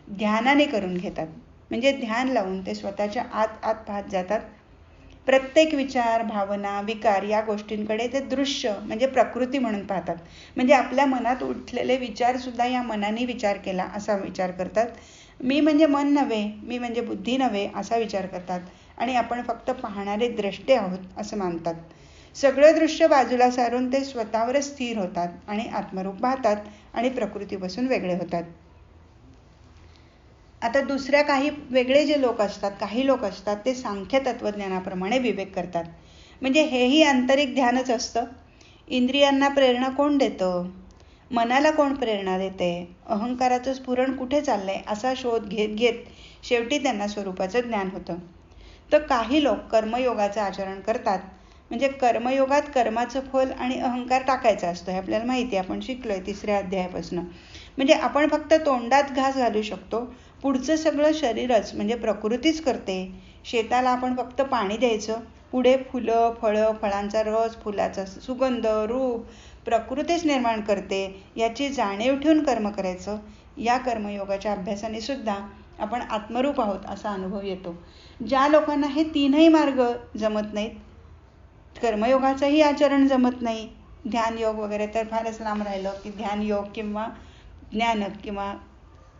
ध्यानाने करून घेतात. म्हणजे ध्यान लावून ते स्वतःच्या आत आत पाहत जातात. प्रत्येक विचार, भावना, विकार या गोष्टींकडे ते दृश्य म्हणजे प्रकृती म्हणून पाहतात. म्हणजे आपल्या मनात उठलेले विचार सुद्धा या मनाने विचार केला असा विचार करतात. मी म्हणजे मन नव्हे, मी म्हणजे बुद्धी नव्हे असा विचार करतात. आणि आपण फक्त पाहणारे द्रष्टे आहोत असं मानतात. सगळं दृश्य बाजूला सारून ते स्वतःवरच स्थिर होतात आणि आत्मरूप पाहतात आणि प्रकृतीपासून वेगळे होतात. आता दुसऱ्या काही वेगळे जे लोक असतात, काही लोक असतात ते सांख्य तत्वज्ञानाप्रमाणे विवेक करतात. म्हणजे हेही आंतरिक ध्यानच असतं. इंद्रियांना प्रेरणा कोण देतं, मनाला कोण प्रेरणा देते, अहंकाराचं स्फुरण कुठे चाललंय असा शोध घेत घेत शेवटी त्यांना स्वरूपाचं ज्ञान होतं. तर काही लोक कर्मयोगाचं आचरण करतात. म्हणजे कर्मयोगात कर्माचं फल आणि अहंकार टाकायचा असतो हे आपल्याला माहिती आहे, आपण शिकलोय 3ऱ्या अध्यायापासून. म्हणजे आपण फक्त तोंडात घास घालू शकतो, पुढचं सगळं शरीरच म्हणजे प्रकृतीच करते. शेताला आपण फक्त पाणी द्यायचं, पुढे फुलं, फळं, फळांचा रस, फुलाचा सुगंध, रूप प्रकृतीच निर्माण करते याची जाणीव ठेवून कर्म करायचं. या कर्मयोगाच्या अभ्यासाने सुद्धा आपण आत्मरूप आहोत असा अनुभव येतो. ज्या लोकांना हे तीनही मार्ग जमत नाहीत, कर्मयोगाचंही आचरण जमत नाही, ध्यानयोग वगैरे तर फारच लांब राहिलं की ध्यानयोग किंवा ज्ञान किंवा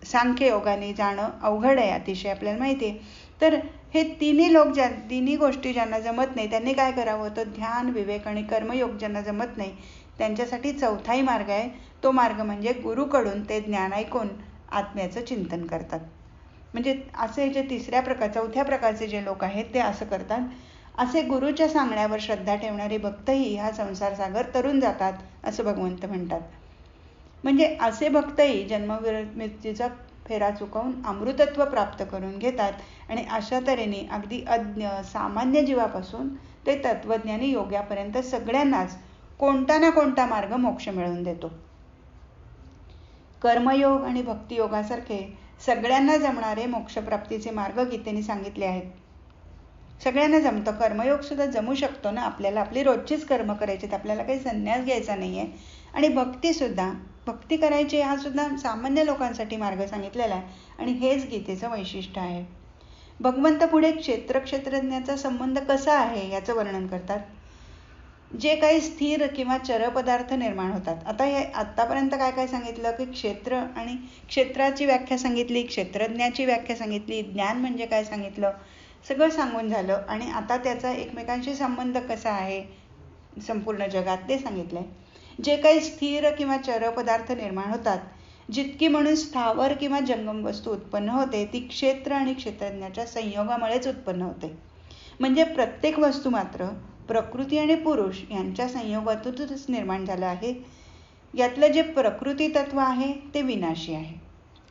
सांख्ययोगाने जाणं अवघड आहे अतिशय आपल्याला माहिती आहे. तर हे तिन्ही गोष्टी ज्यांना जमत नाही त्यांनी काय करावं, तर ध्यान, विवेक आणि कर्मयोग ज्यांना जमत नाही त्यांच्यासाठी चौथाही मार्ग आहे. तो मार्ग म्हणजे गुरुकडून ते ज्ञान ऐकून आत्म्याचं चिंतन करतात. म्हणजे असे जे चौथ्या प्रकारचे जे लोक आहेत ते असं करतात. असे गुरुच्या सांगण्यावर श्रद्धा ठेवणारे भक्तही हा संसार सागर तरून जातात असं भगवंत म्हणतात. म्हणजे असे भक्तही जन्ममृत्यूचा फेरा चुकवून अमृतत्व प्राप्त करून घेतात. आणि अशा तऱ्हेने अगदी अज्ञ सामान्य जीवापासून ते तत्वज्ञानी योग्यापर्यंत सगळ्यांनाच कोणता ना कोणता मार्ग मोक्ष मिळवून देतो. कर्मयोग आणि भक्तियोगासारखे सगळ्यांना जमणारे मोक्षप्राप्तीचे मार्ग गीतेने सांगितले आहेत. सगळ्यांना जमतं. कर्मयोग सुद्धा जमू शकतो ना आपल्याला, आपली रोजचीच कर्म करायची, आपल्याला काही संन्यास घ्यायचा नाहीये. आणि भक्ती करायची हा सुद्धा सामान्य लोकांसाठी मार्ग सांगितलेला आहे. आणि हेच गीतेचं वैशिष्ट्य आहे. भगवंत पुढे क्षेत्रज्ञाचा संबंध कसा आहे याचं वर्णन करतात. जे काही स्थिर किंवा चर पदार्थ निर्माण होतात. आता हे आतापर्यंत काय काय सांगितलं की क्षेत्र आणि क्षेत्राची व्याख्या सांगितली, क्षेत्रज्ञाची व्याख्या सांगितली, ज्ञान म्हणजे काय सांगितलं, सगळं सांगून झालं. आणि आता त्याचा एकमेकांशी संबंध कसा आहे संपूर्ण जगात ते सांगितलंय. जे काही स्थिर किंवा चर पदार्थ निर्माण होतात, जितकी म्हणून स्थावर किंवा जंगम वस्तू उत्पन्न होते ती क्षेत्र आणि क्षेत्रज्ञाच्या संयोगामुळेच उत्पन्न होते. म्हणजे प्रत्येक वस्तू मात्र प्रकृती आणि पुरुष यांच्या संयोगातूनच निर्माण झालं आहे. यातलं जे प्रकृती तत्व आहे ते विनाशी आहे.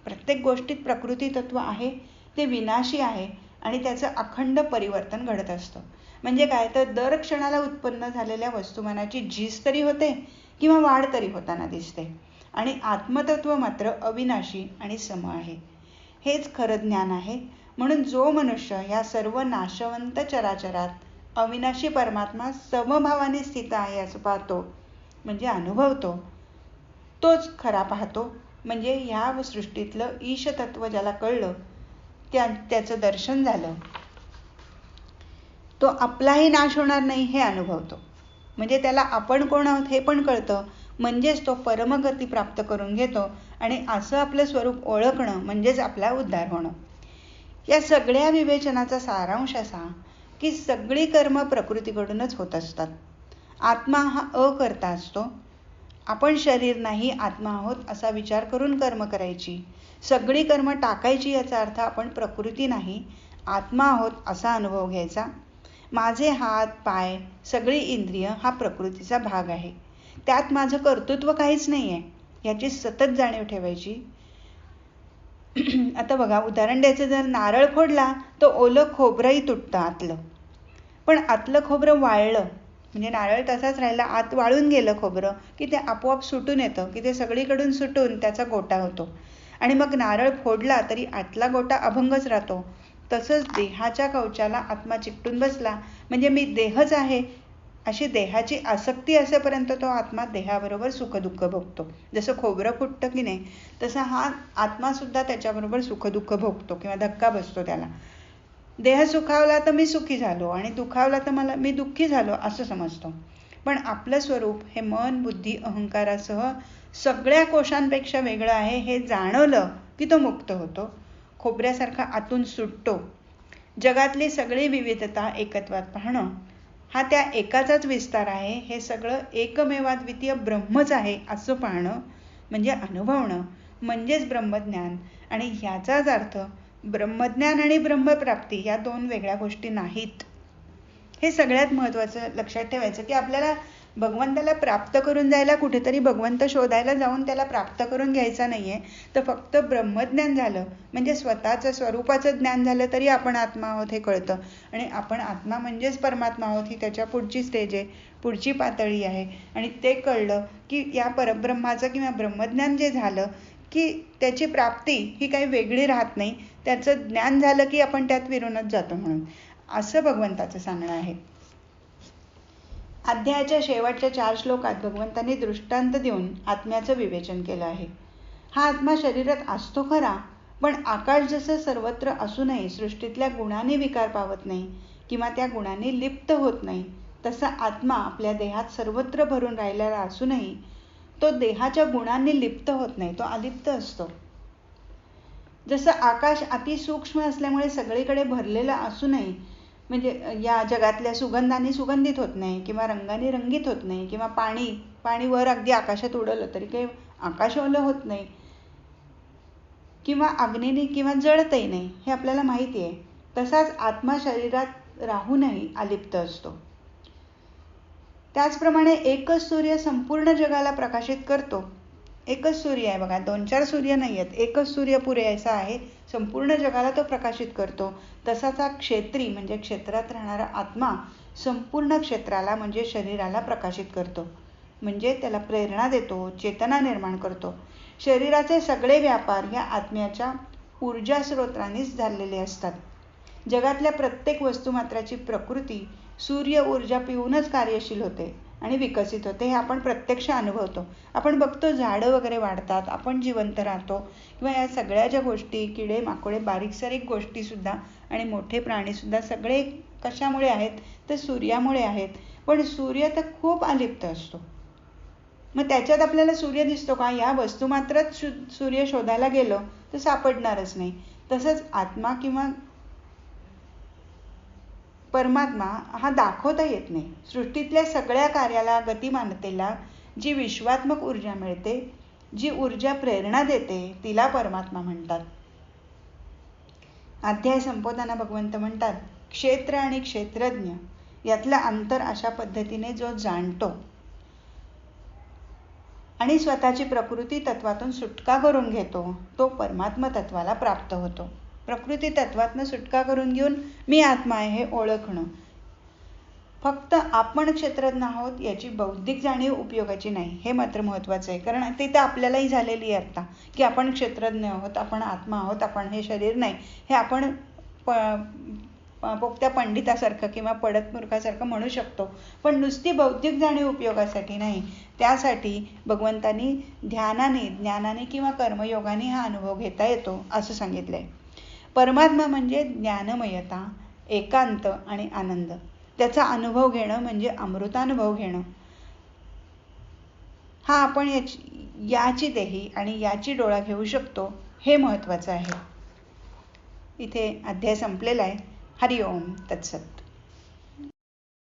प्रत्येक गोष्टीत प्रकृती तत्व आहे ते विनाशी आहे आणि त्याचं अखंड परिवर्तन घडत असतं. म्हणजे काय, तर दर क्षणाला उत्पन्न झालेल्या वस्तुमानाची झीज तरी होते किंवा वाढ तरी होताना दिसते. आणि आत्मतत्व मात्र अविनाशी आणि सम आहे. हेच खरं ज्ञान आहे. म्हणून जो मनुष्य या सर्व नाशवंत चराचरात अविनाशी परमात्मा समभावाने स्थित आहे असं पाहतो, म्हणजे अनुभवतो, तोच खरा पाहतो. म्हणजे ह्या सृष्टीतलं ईश तत्व ज्याला कळलं, त्याचं दर्शन झालं, तो आपलाही नाश होणार नाही हे अनुभवतो. म्हणजे त्याला आपण कोण आहोत हे पण कळतं. म्हणजेच तो परमगती प्राप्त करून घेतो. आणि असं आपलं स्वरूप ओळखणं म्हणजेच आपला उद्धार होणं. या सगळ्या विवेचनाचा सारांश असा की सगळी कर्म प्रकृतीकडूनच होत असतात. आत्मा हा अकर्ता असतो. आपण शरीर नाही, आत्मा आहोत असा विचार करून कर्म करायची. सगळी कर्म टाकायची याचा अर्थ आपण प्रकृती नाही, आत्मा आहोत असा अनुभव घ्यायचा. माझे हात, पाय, सगळी इंद्रिय हा प्रकृतीचा भाग आहे. त्यात माझं कर्तृत्व काहीच नाही आहे याची सतत जाणीव ठेवायची. आता बघा, उदाहरण द्यायचं, जर नारळ फोडला तर ओलं खोबरंही तुटतं आतलं. पण आतलं खोबरं वाळलं म्हणजे नारळ तसाच राहिला, आत वाळून गेलं खोबरं की ते आपोआप सुटून येतं, की ते सगळीकडून सुटून त्याचा गोटा होतो. आणि मग नारळ फोडला तरी आतला गोटा अभंगच राहतो. तसंच देहाच्या कवचाला आत्मा चिकटून बसला म्हणजे मी देहच आहे अशी देहाची आसक्ती असेपर्यंत तो आत्मा देहाबरोबर सुखदुःख भोगतो. जसं खोबरं फुटतं की नाही, तसा हा आत्मा सुद्धा त्याच्याबरोबर सुखदुःख भोगतो किंवा धक्का बसतो त्याला. देह सुखावला तर मी सुखी झालो आणि दुखावला तर मी दुःखी झालो असं समजतो. पण आपलं स्वरूप हे मन, बुद्धी, अहंकारासह सगळ्या कोशांपेक्षा वेगळं आहे हे जाणवलं की तो मुक्त होतो, खोबऱ्यासारखा आतून सुटतो. जगातली सगळी विविधता एकत्वात पाहणं हा त्या एकाचाच विस्तार आहे, हे सगळं एकमेवाद्वितीय ब्रह्मच आहे असं पाहणं म्हणजे अनुभवणं म्हणजेच ब्रह्मज्ञान. आणि ह्याचाच अर्थ ब्रह्मज्ञान आणि ब्रह्मप्राप्ती या दोन वेगळ्या गोष्टी नाहीत. हे सगळ्यात महत्त्वाचं लक्षात ठेवायचं की आपल्याला भगवंताला प्राप्त करून जायला कुठेतरी भगवंत शोधायला जाऊन त्याला प्राप्त करून घ्यायचा नाहीये. तर फक्त ब्रह्मज्ञान झालं म्हणजे स्वतःचं स्वरूपाचं ज्ञान झालं तरी आपण आत्मा आहोत हे कळतं. आणि आपण आत्मा म्हणजेच परमात्मा आहोत ही त्याच्या पुढची स्टेज आहे, पुढची पातळी आहे. आणि ते कळलं की या परब्रह्माचं किंवा ब्रह्मज्ञान जे झालं की त्याची प्राप्ती ही काही वेगळी राहत नाही, त्याचं ज्ञान झालं की आपण त्यात विरूनच जातो म्हणून, असं भगवंताचं सांगणं आहे. अध्यायाच्या शेवटच्या 4 श्लोकात भगवंतांनी दृष्टांत देऊन आत्म्याचं विवेचन केलं आहे. हा आत्मा शरीरात असतो खरा, पण आकाश जसं सर्वत्र असूनही सृष्टीतल्या गुणांनी विकार पावत नाही किंवा त्या गुणांनी लिप्त होत नाही, तसा आत्मा आपल्या देहात सर्वत्र भरून राहिलेला असूनही तो देहाच्या गुणांनी लिप्त होत नाही, तो अलिप्त असतो. जसं आकाश अतिसूक्ष्म असल्यामुळे सगळीकडे भरलेलं असूनही म्हणजे या जगातल्या सुगंधाने सुगंधित होत नाही किंवा रंगाने रंगीत होत नाही किंवा पाणी वर अगदी आकाशात उडवलं तरी काही आकाश ओलं होत नाही किंवा अग्नीने किंवा जळतही नाही, हे आपल्याला माहिती आहे. तसाच आत्मा शरीरात राहूनही अलिप्त असतो. त्याचप्रमाणे एकच सूर्य संपूर्ण जगाला प्रकाशित करतो. एकच सूर्य आहे बघा, 2-4 सूर्य नाही आहेत, एकच सूर्य पुरेसा आहे, संपूर्ण जगाला तो प्रकाशित करतो. तसाच हा क्षेत्री म्हणजे क्षेत्रात राहणारा आत्मा संपूर्ण क्षेत्राला म्हणजे शरीराला प्रकाशित करतो, म्हणजे त्याला प्रेरणा देतो, चेतना निर्माण करतो. शरीराचे सगळे व्यापार ह्या आत्म्याच्या ऊर्जा स्रोतांनीच झालेले असतात. जगातल्या प्रत्येक वस्तुमात्राची प्रकृती सूर्य ऊर्जा पिऊनच कार्यशील होते आणि विकसित होते, हे आपण प्रत्यक्ष अनुभवतो. आपण बघतो झाडं वगैरे वाढतात, आपण जिवंत राहतो किंवा या सगळ्या ज्या गोष्टी, किडे माकोडे, बारीक सारीक गोष्टी सुद्धा आणि मोठे प्राणी सुद्धा सगळे कशामुळे आहेत तर सूर्यामुळे आहेत. पण सूर्य तर खूप अलिप्त असतो. मग त्याच्यात आपल्याला सूर्य दिसतो का? या वस्तुमात्रात सूर्य शोधायला गेलो तर सापडणारच नाही. तसंच आत्मा किंवा परमात्मा हा दाखवता येत नाही. सृष्टीतल्या सगळ्या कार्याला, गतिमानतेला जी विश्वात्मक ऊर्जा मिळते, जी ऊर्जा प्रेरणा देते, तिला परमात्मा म्हणतात. अध्याय संपवताना भगवंत म्हणतात, क्षेत्र आणि क्षेत्रज्ञ यातलं अंतर अशा पद्धतीने जो जाणतो आणि स्वतःची प्रकृती तत्वातून सुटका करून घेतो, तो परमात्मा तत्वाला प्राप्त होतो. प्रकृती तत्वातनं सुटका करून घेऊन मी आत्मा आहे हे ओळखणं. फक्त आपण क्षेत्रज्ञ आहोत याची बौद्धिक जाणीव उपयोगाची नाही, हे मात्र महत्त्वाचं आहे. कारण ते तर आपल्यालाही झालेली आहे आता, की आपण क्षेत्रज्ञ आहोत, आपण आत्मा आहोत, आपण हे शरीर नाही, हे आपण पोक्त्या पंडितासारखं किंवा पडत मूर्खासारखं म्हणू शकतो. पण नुसती बौद्धिक जाणीव उपयोगासाठी नाही, त्यासाठी भगवंतांनी ध्यानाने, ज्ञानाने किंवा कर्मयोगाने हा अनुभव घेता येतो असं सांगितलंय. परमात्मा म्हणजे ज्ञानमयता, एकांत आणि आनंद. त्याचा अनुभव घेणं म्हणजे अमृतानुभव घेणं. हा आपण याची देही आणि याची डोळा घेऊ शकतो, हे महत्त्वाचं आहे. इथे अध्याय संपलेला आहे. हरि ओम तत्सत.